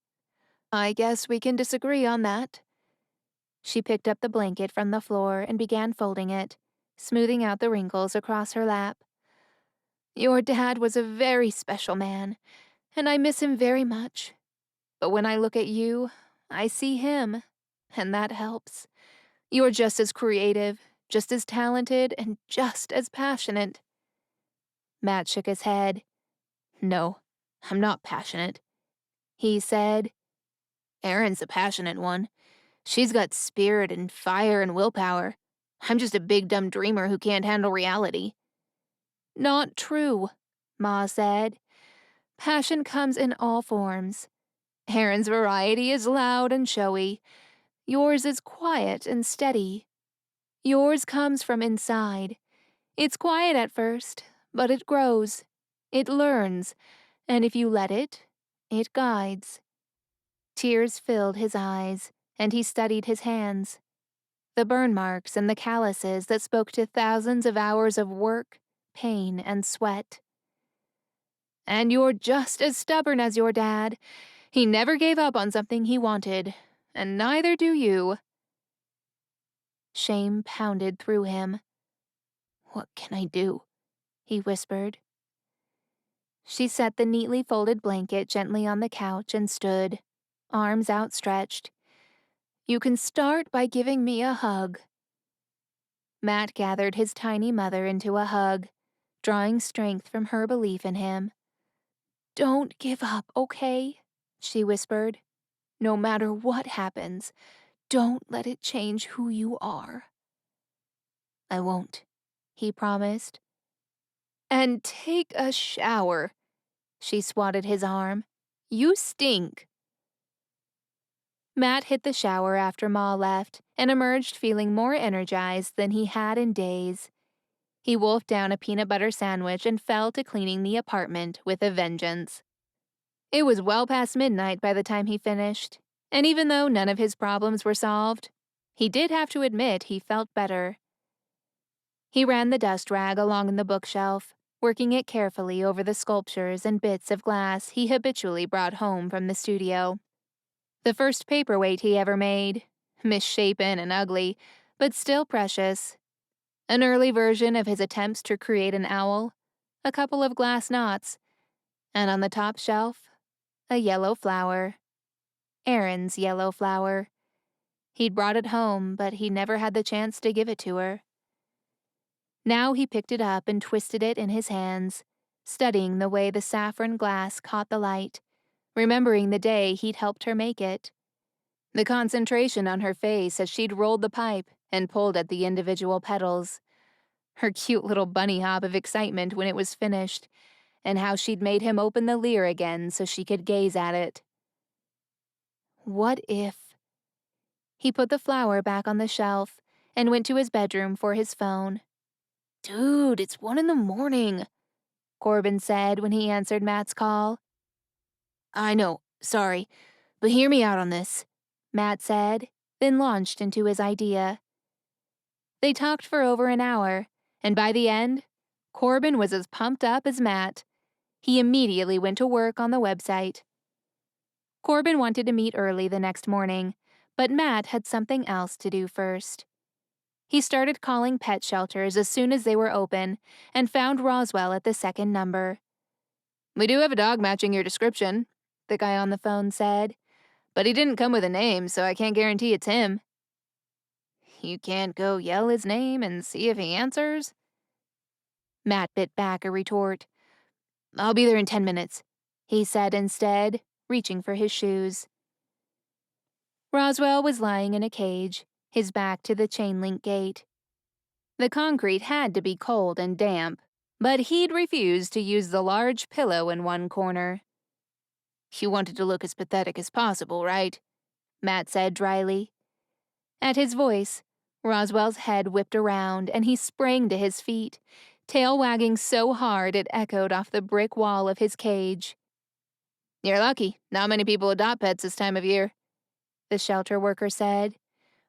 S1: "I guess we can disagree on that." She picked up the blanket from the floor and began folding it, smoothing out the wrinkles across her lap. "Your dad was a very special man, and I miss him very much. But when I look at you, I see him, and that helps. You're just as creative, just as talented, and just as passionate." Matt shook his head. "No, I'm not passionate," he said. "Erin's the passionate one. She's got spirit and fire and willpower.
S2: I'm just a big dumb dreamer who can't handle reality.
S1: Not true, Ma said. Passion comes in all forms. Erin's variety is loud and showy. Yours is quiet and steady. Yours comes from inside. It's quiet at first, but it grows. It learns, and if you let it, it guides. Tears filled his eyes, and he studied his hands. The burn marks and the calluses that spoke to thousands of hours of work, pain, and sweat. And you're just as stubborn as your dad. He never gave up on something he wanted, and neither do you. Shame pounded through him.
S2: What can I do?
S1: He whispered. She set the neatly folded blanket gently on the couch and stood, arms outstretched. You can start by giving me a hug. Matt gathered his tiny mother into a hug, drawing strength from her belief in him. Don't give up, okay? She whispered. No matter what happens, don't let it change who you are.
S2: I won't,
S1: he promised. And take a shower. She swatted his arm. You stink. Matt hit the shower after Ma left and emerged feeling more energized than he had in days. He wolfed down a peanut butter sandwich and fell to cleaning the apartment with a vengeance. It was well past midnight by the time he finished, and even though none of his problems were solved, he did have to admit he felt better. He ran the dust rag along the bookshelf, working it carefully over the sculptures and bits of glass he habitually brought home from the studio. The first paperweight he ever made, misshapen and ugly, but still precious. An early version of his attempts to create an owl, a couple of glass knots, and on the top shelf, a yellow flower. Erin's yellow flower. He'd brought it home, but he never had the chance to give it to her. Now he picked it up and twisted it in his hands, studying the way the saffron glass caught the light, remembering the day he'd helped her make it. The concentration on her face as she'd rolled the pipe and pulled at the individual petals. Her cute little bunny hop of excitement when it was finished, and how she'd made him open the lyre again so she could gaze at it. What if... He put the flower back on the shelf and went to his bedroom for his phone.
S2: Dude, it's 1 a.m,
S1: Corbin said when he answered Matt's call.
S2: I know, sorry, but hear me out on this,
S1: Matt said, then launched into his idea. They talked for over an hour, and by the end, Corbin was as pumped up as Matt. He immediately went to work on the website. Corbin wanted to meet early the next morning, but Matt had something else to do first. He started calling pet shelters as soon as they were open and found Roswell at the second number.
S2: We do have a dog matching your description,
S1: the guy on the phone said.
S2: But he didn't come with a name, so I can't guarantee it's him.
S1: You can't go yell his name and see if he answers? Matt bit back a retort.
S2: I'll be there in 10 minutes,
S1: he said instead, reaching for his shoes. Roswell was lying in a cage, his back to the chain-link gate. The concrete had to be cold and damp, but he'd refused to use the large pillow in one corner.
S2: You wanted to look as pathetic as possible, right?
S1: Matt said dryly. At his voice, Roswell's head whipped around and he sprang to his feet, tail wagging so hard it echoed off the brick wall of his cage.
S2: You're lucky. Not many people adopt pets this time of year,
S1: the shelter worker said.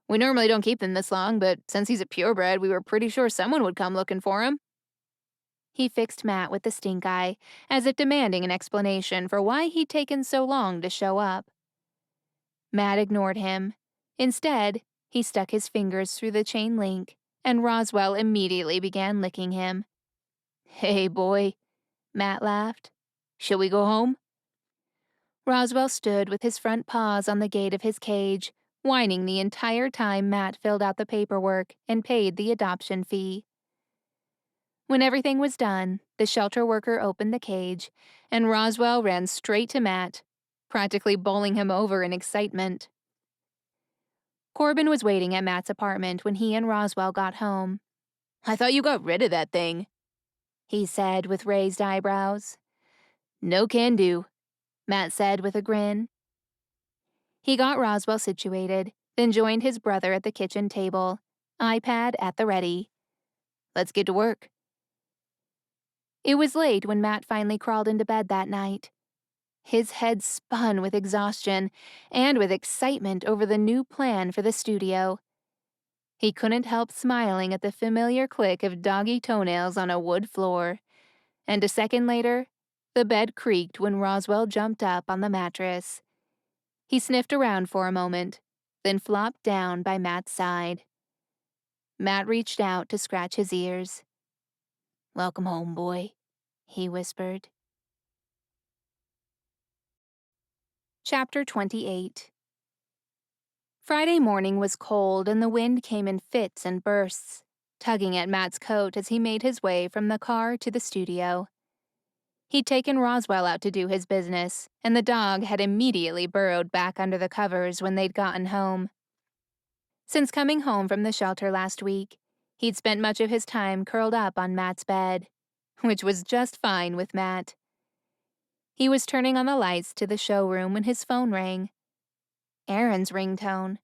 S2: We normally don't keep them this long, but since he's a purebred, we were pretty sure someone would come looking for him.
S1: He fixed Matt with the stink eye, as if demanding an explanation for why he'd taken so long to show up. Matt ignored him. Instead, he stuck his fingers through the chain link, and Roswell immediately began licking him.
S2: Hey, boy,
S1: Matt laughed.
S2: Shall we go home?
S1: Roswell stood with his front paws on the gate of his cage, whining the entire time Matt filled out the paperwork and paid the adoption fee. When everything was done, the shelter worker opened the cage, and Roswell ran straight to Matt, practically bowling him over in excitement. Corbin was waiting at Matt's apartment when he and Roswell got home.
S2: "I thought you got rid of that thing,"
S1: he said with raised eyebrows.
S2: "No can do,"
S1: Matt said with a grin. He got Roswell situated, then joined his brother at the kitchen table, iPad at the ready.
S2: "Let's get to work."
S1: It was late when Matt finally crawled into bed that night. His head spun with exhaustion and with excitement over the new plan for the studio. He couldn't help smiling at the familiar click of doggy toenails on a wood floor. And a second later, the bed creaked when Roswell jumped up on the mattress. He sniffed around for a moment, then flopped down by Matt's side. Matt reached out to scratch his ears.
S2: "Welcome home, boy,"
S1: he whispered. Chapter 28. Friday morning was cold and the wind came in fits and bursts, tugging at Matt's coat as he made his way from the car to the studio. He'd taken Roswell out to do his business, and the dog had immediately burrowed back under the covers when they'd gotten home. Since coming home from the shelter last week, he'd spent much of his time curled up on Matt's bed, which was just fine with Matt. He was turning on the lights to the showroom when his phone rang. Erin's ringtone.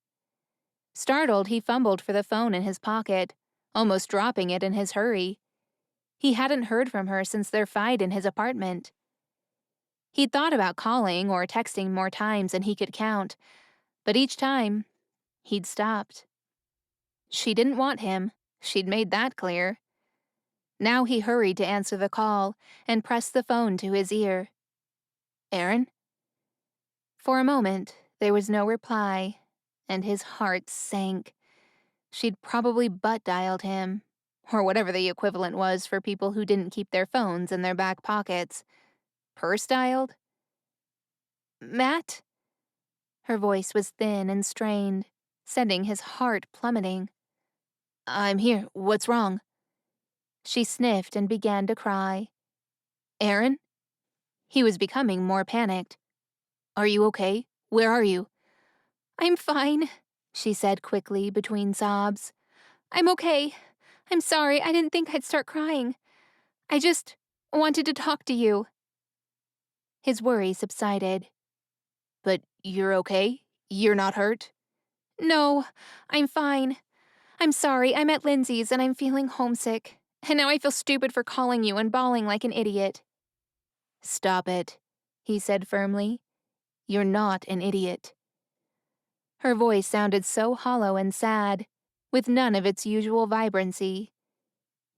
S1: Startled, he fumbled for the phone in his pocket, almost dropping it in his hurry. He hadn't heard from her since their fight in his apartment. He'd thought about calling or texting more times than he could count, but each time, he'd stopped. She didn't want him. She'd made that clear. Now he hurried to answer the call and pressed the phone to his ear. "Erin?" For a moment, there was no reply, and his heart sank. She'd probably butt dialed him, or whatever the equivalent was for people who didn't keep their phones in their back pockets. Purse dialed? "Matt?" Her voice was thin and strained, sending his heart plummeting.
S2: "I'm here. What's wrong?"
S1: She sniffed and began to cry.
S2: "Erin?"
S1: He was becoming more panicked.
S2: "Are you okay? Where are you?"
S1: "I'm fine," she said quickly between sobs. "I'm okay. I'm sorry, I didn't think I'd start crying. I just wanted to talk to you." His worry subsided.
S2: "But you're okay? You're not hurt?"
S1: "No, I'm fine. I'm sorry, I'm at Lindsay's and I'm feeling homesick. And now I feel stupid for calling you and bawling like an idiot."
S2: "Stop it," he said firmly. "You're not an idiot."
S1: Her voice sounded so hollow and sad, with none of its usual vibrancy.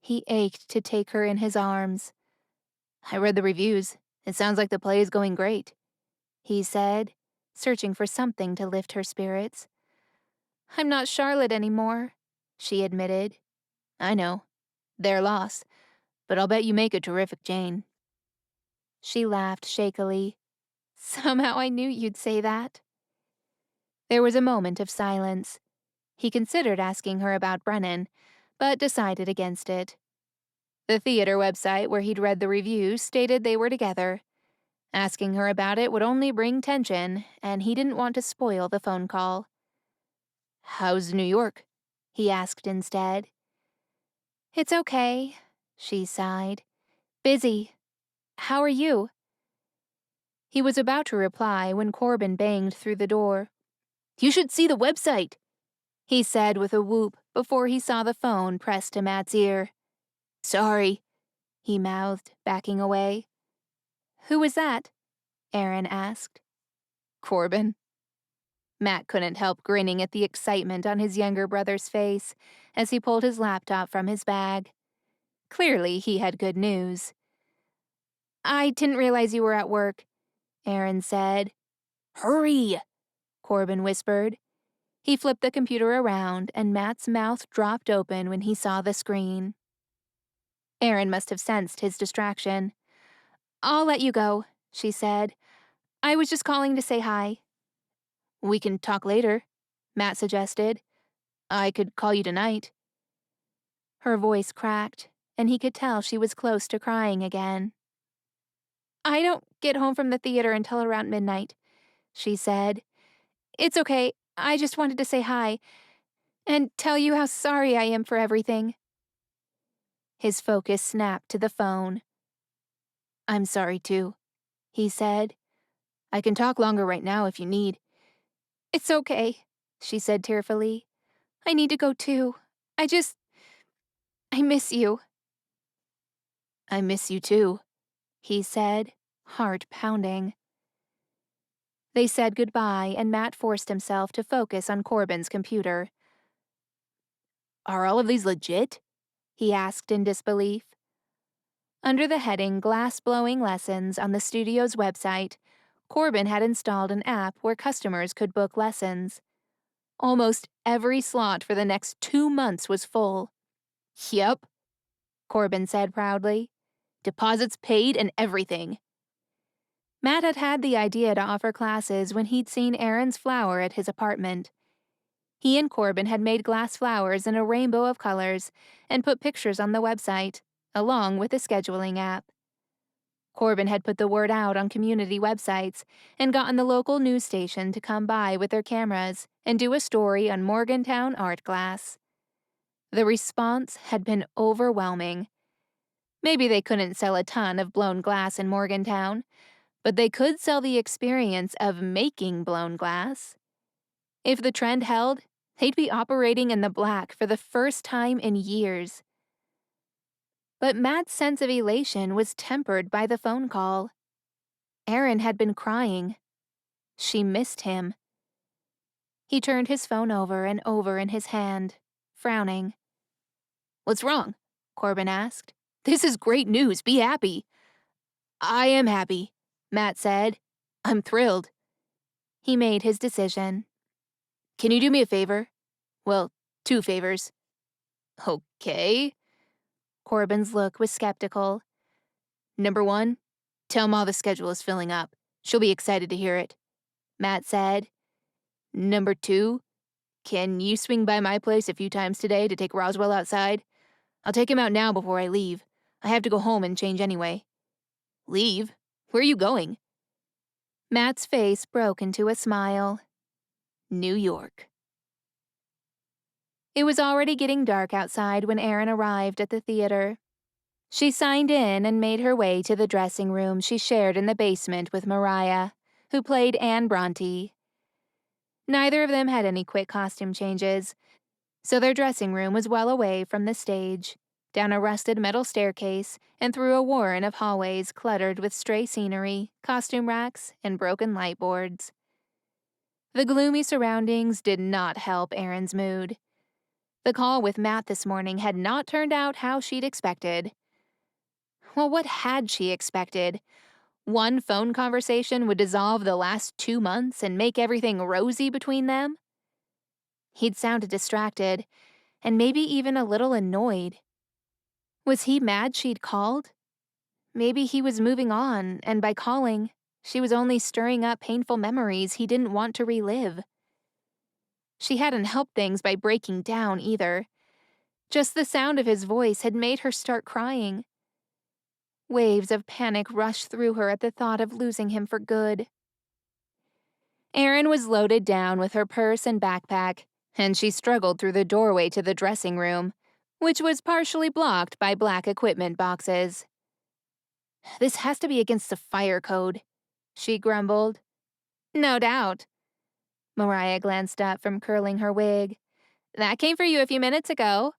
S1: He ached to take her in his arms.
S2: "I read the reviews. It sounds like the play is going great,"
S1: he said, searching for something to lift her spirits. "I'm not Charlotte anymore," she admitted.
S2: "I know. Their loss. But I'll bet you make a terrific Jane."
S1: She laughed shakily. "Somehow I knew you'd say that." There was a moment of silence. He considered asking her about Brennan, but decided against it. The theater website where he'd read the reviews stated they were together. Asking her about it would only bring tension, and he didn't want to spoil the phone call.
S2: "How's New York?" he asked instead.
S1: "It's okay," she sighed. "Busy. How are you?" He was about to reply when Corbin banged through the door.
S2: "You should see the website,"
S1: he said with a whoop before he saw the phone pressed to Matt's ear.
S2: "Sorry,"
S1: he mouthed, backing away. "Who was that?" Erin asked.
S2: "Corbin."
S1: Matt couldn't help grinning at the excitement on his younger brother's face as he pulled his laptop from his bag. Clearly, he had good news. "I didn't realize you were at work," Erin said.
S2: "Hurry,"
S1: Corbin whispered. He flipped the computer around, and Matt's mouth dropped open when he saw the screen. Erin must have sensed his distraction. "I'll let you go," she said. "I was just calling to say hi."
S2: "We can talk later," Matt suggested. "I could call you tonight."
S1: Her voice cracked, and he could tell she was close to crying again. "I don't get home from the theater until around midnight," she said. "It's okay. I just wanted to say hi and tell you how sorry I am for everything."
S2: His focus snapped to the phone. "I'm sorry too," he said. "I can talk longer right now if you need."
S1: "It's okay," she said tearfully. "I need to go too. I just. I miss you."
S2: "I miss you too," he said, heart pounding. They said goodbye, and Matt forced himself to focus on Corbin's computer. "Are all of these legit?" he asked in disbelief. Under the heading Glass Blowing Lessons on the studio's website, Corbin had installed an app where customers could book lessons. Almost every slot for the next 2 months was full. "Yep," Corbin said proudly. "Deposits paid and everything." Matt had had the idea to offer classes when he'd seen Erin's flower at his apartment. He and Corbin had made glass flowers in a rainbow of colors and put pictures on the website, along with a scheduling app. Corbin had put the word out on community websites and gotten the local news station to come by with their cameras and do a story on Morgantown art glass. The response had been overwhelming. Maybe they couldn't sell a ton of blown glass in Morgantown, but they could sell the experience of making blown glass. If the trend held, they'd be operating in the black for the first time in years. But Matt's sense of elation was tempered by the phone call. Erin had been crying. She missed him. He turned his phone over and over in his hand, frowning. "What's wrong?" Corbin asked. "This is great news. Be happy." "I am happy," Matt said. "I'm thrilled." He made his decision. "Can you do me a favor? Well, 2 favors." "Okay." Corbin's look was skeptical. "Number 1, tell Ma the schedule is filling up. She'll be excited to hear it," Matt said. "Number 2, can you swing by my place a few times today to take Roswell outside? I'll take him out now before I leave. I have to go home and change anyway." "Leave? Where are you going?" Matt's face broke into a smile. "New York." It was already getting dark outside when Erin arrived at the theater. She signed in and made her way to the dressing room she shared in the basement with Mariah, who played Anne Bronte. Neither of them had any quick costume changes, so their dressing room was well away from the stage, down a rusted metal staircase and through a warren of hallways cluttered with stray scenery, costume racks, and broken light boards. The gloomy surroundings did not help Erin's mood. The call with Matt this morning had not turned out how she'd expected. Well, what had she expected? One phone conversation would dissolve the last 2 months and make everything rosy between them? He'd sounded distracted, and maybe even a little annoyed. Was he mad she'd called? Maybe he was moving on, and by calling, she was only stirring up painful memories he didn't want to relive. She hadn't helped things by breaking down either. Just the sound of his voice had made her start crying. Waves of panic rushed through her at the thought of losing him for good. Erin was loaded down with her purse and backpack, and she struggled through the doorway to the dressing room, which was partially blocked by black equipment boxes. "This has to be against the fire code," she grumbled. "No doubt." Mariah glanced up from curling her wig. "That came for you a few minutes ago."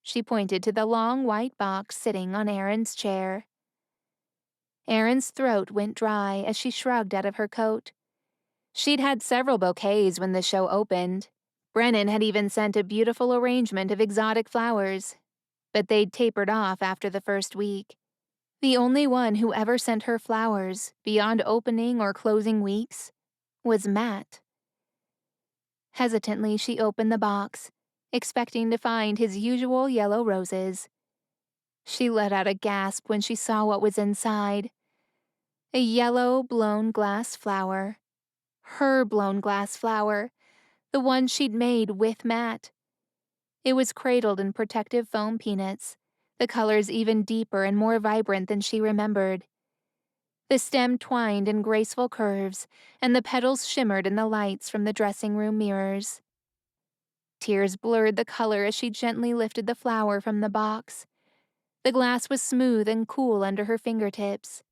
S2: She pointed to the long white box sitting on Erin's chair. Erin's throat went dry as she shrugged out of her coat. She'd had several bouquets when the show opened. Brennan had even sent a beautiful arrangement of exotic flowers, but they'd tapered off after the first week. The only one who ever sent her flowers, beyond opening or closing weeks, was Matt. Hesitantly, she opened the box, expecting to find his usual yellow roses. She let out a gasp when she saw what was inside. A yellow, blown glass flower. Her blown glass flower, the one she'd made with Matt. It was cradled in protective foam peanuts, the colors even deeper and more vibrant than she remembered. The stem twined in graceful curves, and the petals shimmered in the lights from the dressing room mirrors. Tears blurred the color as she gently lifted the flower from the box. The glass was smooth and cool under her fingertips.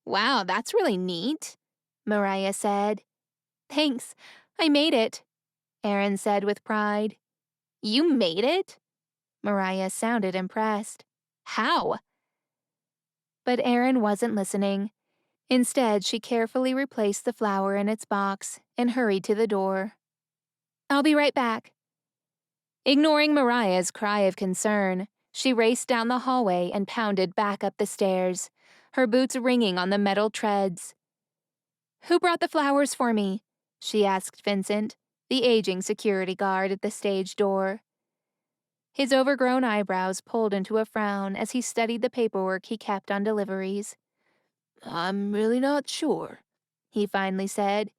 S2: "Wow, that's really neat," Mariah said. "Thanks, I made it," Erin said with pride. "You made it?" Mariah sounded impressed. "How?" But Erin wasn't listening. Instead, she carefully replaced the flower in its box and hurried to the door. "I'll be right back." Ignoring Mariah's cry of concern, she raced down the hallway and pounded back up the stairs, her boots ringing on the metal treads. "Who brought the flowers for me?" she asked Vincent, the aging security guard at the stage door. His overgrown eyebrows pulled into a frown as he studied the paperwork he kept on deliveries. "I'm really not sure," he finally said.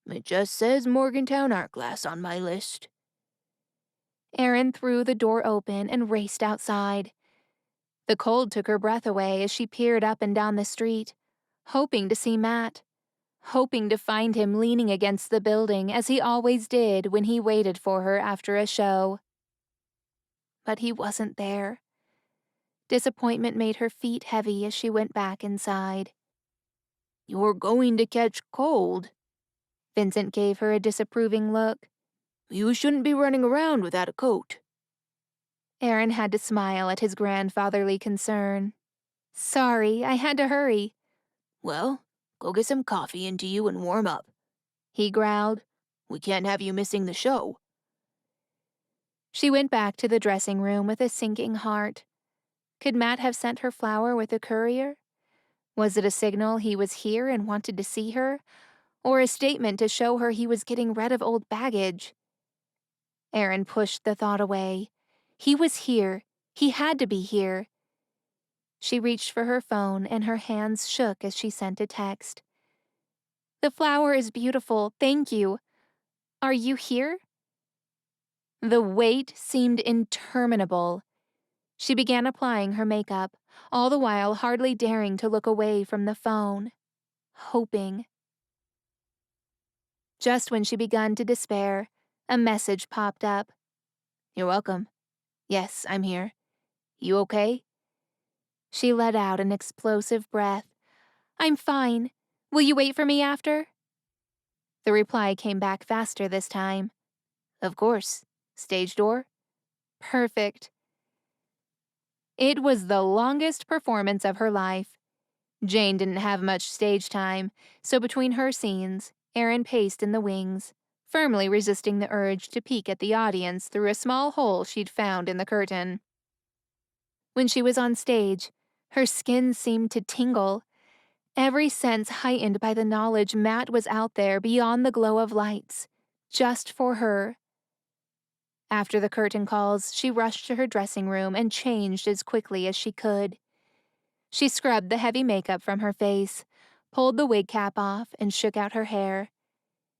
S2: "It just says Morgantown art class on my list." Erin threw the door open and raced outside. The cold took her breath away as she peered up and down the street, hoping to see Matt, hoping to find him leaning against the building as he always did when he waited for her after a show. But he wasn't there. Disappointment made her feet heavy as she went back inside. "You're going to catch cold." Vincent gave her a disapproving look. "You shouldn't be running around without a coat." Erin had to smile at his grandfatherly concern. "Sorry, I had to hurry."
S3: "Well, go get some coffee into you and warm up,"
S2: he growled.
S3: "We can't have you missing the show."
S2: She went back to the dressing room with a sinking heart. Could Matt have sent her flower with a courier? Was it a signal he was here and wanted to see her, or a statement to show her he was getting rid of old baggage? Erin pushed the thought away. He was here. He had to be here. She reached for her phone and her hands shook as she sent a text. "The flower is beautiful, thank you. Are you here?" The wait seemed interminable. She began applying her makeup, all the while hardly daring to look away from the phone, hoping. Just when she begun to despair, a message popped up.
S3: "You're welcome. Yes, I'm here. You okay?"
S2: She let out an explosive breath. "I'm fine. Will you wait for me after?" The reply came back faster this time.
S3: "Of course. Stage door?"
S2: "Perfect." It was the longest performance of her life. Jane didn't have much stage time, so between her scenes, Erin paced in the wings, firmly resisting the urge to peek at the audience through a small hole she'd found in the curtain. When she was on stage, her skin seemed to tingle, every sense heightened by the knowledge Matt was out there beyond the glow of lights, just for her. After the curtain calls, she rushed to her dressing room and changed as quickly as she could. She scrubbed the heavy makeup from her face, pulled the wig cap off, and shook out her hair.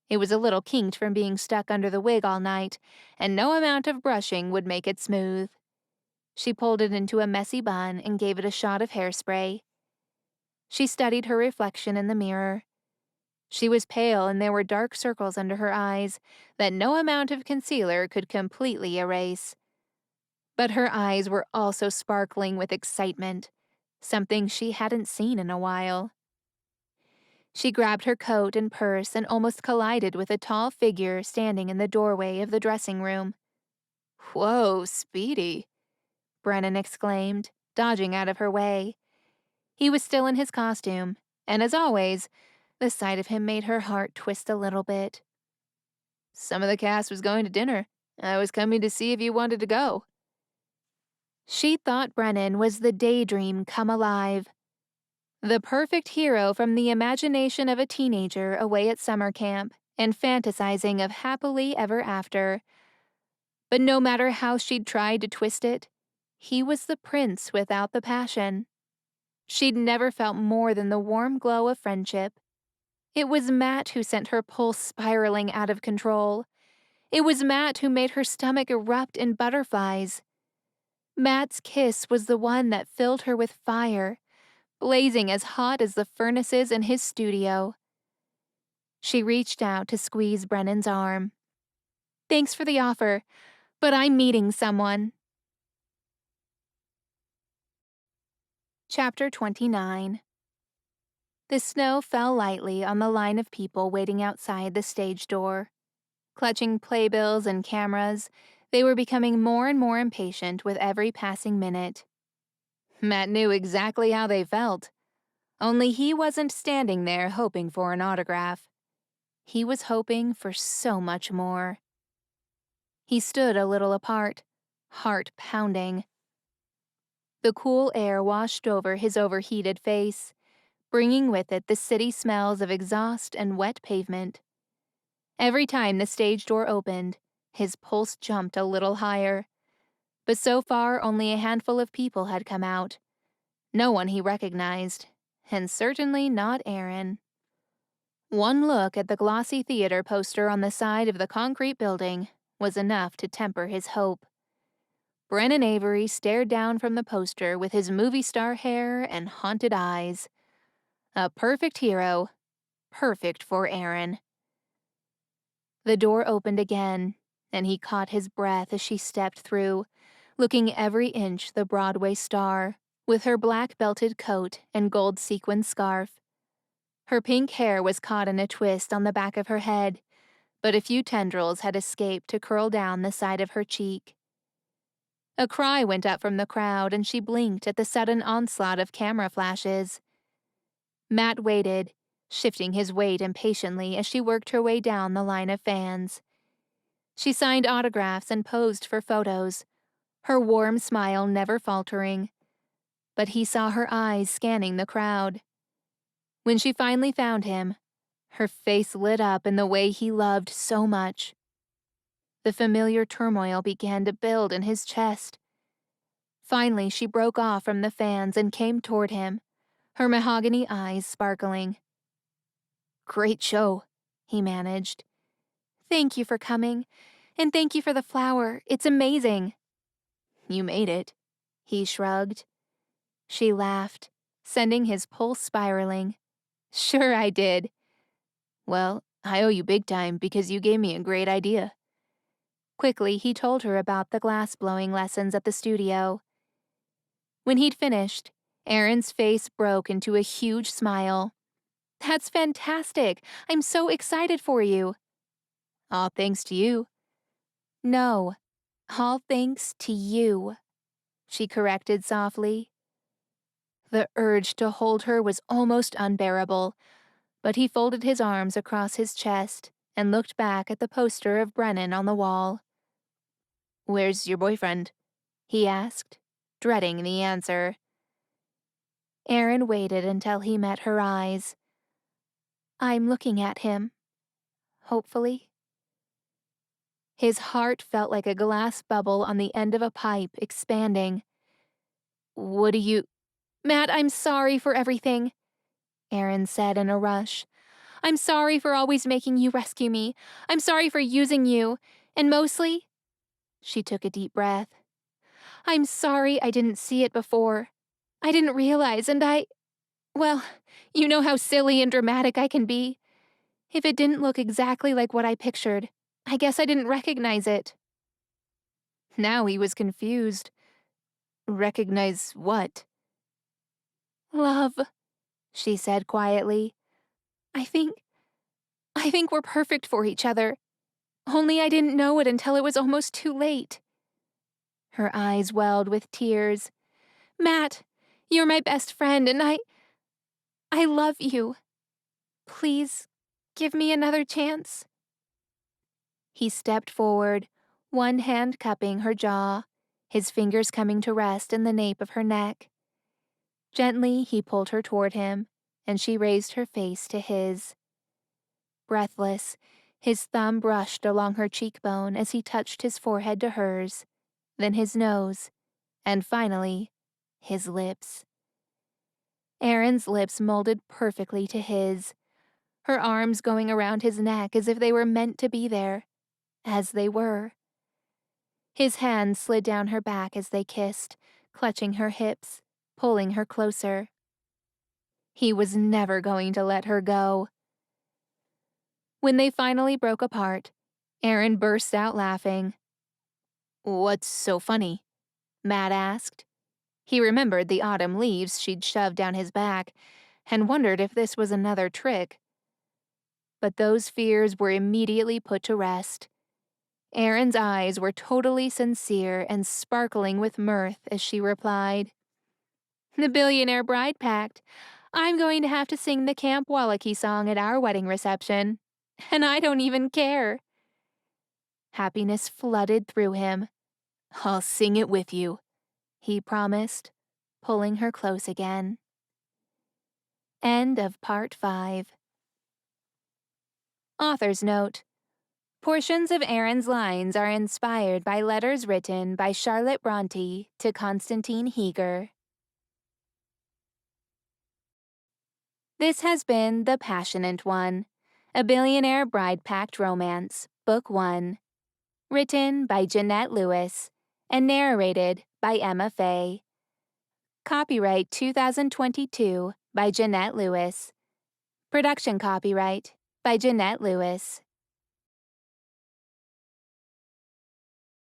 S2: It was a little kinked from being stuck under the wig all night, and no amount of brushing would make it smooth. She pulled it into a messy bun and gave it a shot of hairspray. She studied her reflection in the mirror. She was pale and there were dark circles under her eyes that no amount of concealer could completely erase. But her eyes were also sparkling with excitement, something she hadn't seen in a while. She grabbed her coat and purse and almost collided with a tall figure standing in the doorway of the dressing room.
S3: "Whoa, Speedy,"
S2: Brennan exclaimed, dodging out of her way. He was still in his costume, and as always, the sight of him made her heart twist a little bit.
S3: "Some of the cast was going to dinner. I was coming to see if you wanted to go."
S2: She thought Brennan was the daydream come alive. The perfect hero from the imagination of a teenager away at summer camp and fantasizing of happily ever after. But no matter how she'd tried to twist it, he was the prince without the passion. She'd never felt more than the warm glow of friendship. It was Matt who sent her pulse spiraling out of control. It was Matt who made her stomach erupt in butterflies. Matt's kiss was the one that filled her with fire,
S1: blazing as hot as the furnaces in his studio. She reached out to squeeze Brennan's arm. "Thanks for the offer, but I'm meeting someone." Chapter 29. The snow fell lightly on the line of people waiting outside the stage door. Clutching playbills and cameras, they were becoming more and more impatient with every passing minute. Matt knew exactly how they felt, only he wasn't standing there hoping for an autograph. He was hoping for so much more. He stood a little apart, heart pounding. The cool air washed over his overheated face, bringing with it the city smells of exhaust and wet pavement. Every time the stage door opened, his pulse jumped a little higher. But so far only a handful of people had come out. No one he recognized, and certainly not Erin. One look at the glossy theater poster on the side of the concrete building was enough to temper his hope. Brennan Avery stared down from the poster with his movie star hair and haunted eyes. A perfect hero, perfect for Erin. The door opened again, and he caught his breath as she stepped through, looking every inch the Broadway star, with her black belted coat and gold sequin scarf. Her pink hair was caught in a twist on the back of her head, but a few tendrils had escaped to curl down the side of her cheek. A cry went up from the crowd, and she blinked at the sudden onslaught of camera flashes. Matt waited, shifting his weight impatiently as she worked her way down the line of fans. She signed autographs and posed for photos, her warm smile never faltering. But he saw her eyes scanning the crowd. When she finally found him, her face lit up in the way he loved so much. The familiar turmoil began to build in his chest. Finally, she broke off from the fans and came toward him, her mahogany eyes sparkling. "Great show," he managed. "Thank you for coming, and thank you for the flower. It's amazing." "You made it," he shrugged. She laughed, sending his pulse spiraling. "Sure I did." "Well, I owe you big time because you gave me a great idea." Quickly, he told her about the glass-blowing lessons at the studio. When he'd finished, Erin's face broke into a huge smile. "That's fantastic! I'm so excited for you." "All thanks to you." "No, all thanks to you," she corrected softly. The urge to hold her was almost unbearable, but he folded his arms across his chest and looked back at the poster of Brennan on the wall. "Where's your boyfriend?" he asked, dreading the answer. Erin waited until he met her eyes. "I'm looking at him. Hopefully." His heart felt like a glass bubble on the end of a pipe expanding. "What do you—" "Matt, I'm sorry for everything," Erin said in a rush. "I'm sorry for always making you rescue me. I'm sorry for using you. And mostly," she took a deep breath, "I'm sorry I didn't see it before. I didn't realize, and well, you know how silly and dramatic I can be. If it didn't look exactly like what I pictured, I guess I didn't recognize it." Now he was confused. "Recognize what?" "Love," she said quietly. I think we're perfect for each other. Only I didn't know it until it was almost too late." Her eyes welled with tears. "Matt, you're my best friend, and I love you. Please, give me another chance." He stepped forward, one hand cupping her jaw, his fingers coming to rest in the nape of her neck. Gently, he pulled her toward him, and she raised her face to his. Breathless, his thumb brushed along her cheekbone as he touched his forehead to hers, then his nose, and finally, his lips. Erin's lips molded perfectly to his, her arms going around his neck as if they were meant to be there, as they were. His hands slid down her back as they kissed, clutching her hips, pulling her closer. He was never going to let her go. When they finally broke apart, Erin burst out laughing.
S3: What's so funny?
S1: Matt asked. He remembered the autumn leaves she'd shoved down his back and wondered if this was another trick. But those fears were immediately put to rest. Erin's eyes were totally sincere and sparkling with mirth as she replied, "The Billionaire Bride Pact. I'm going to have to sing the Camp Wallacky song at our wedding reception. And I don't even care." Happiness flooded through him.
S3: I'll sing it with you,
S1: he promised, pulling her close again. End of Part 5. Author's note. Portions of Erin's lines are inspired by letters written by Charlotte Bronte to Constantine Heger. This has been The Passionate One, a Billionaire Bride Pact romance, Book 1. Written by Jeanette Lewis and narrated by Emma Faye. Copyright 2022 by Jeanette Lewis. Production copyright by Jeanette Lewis.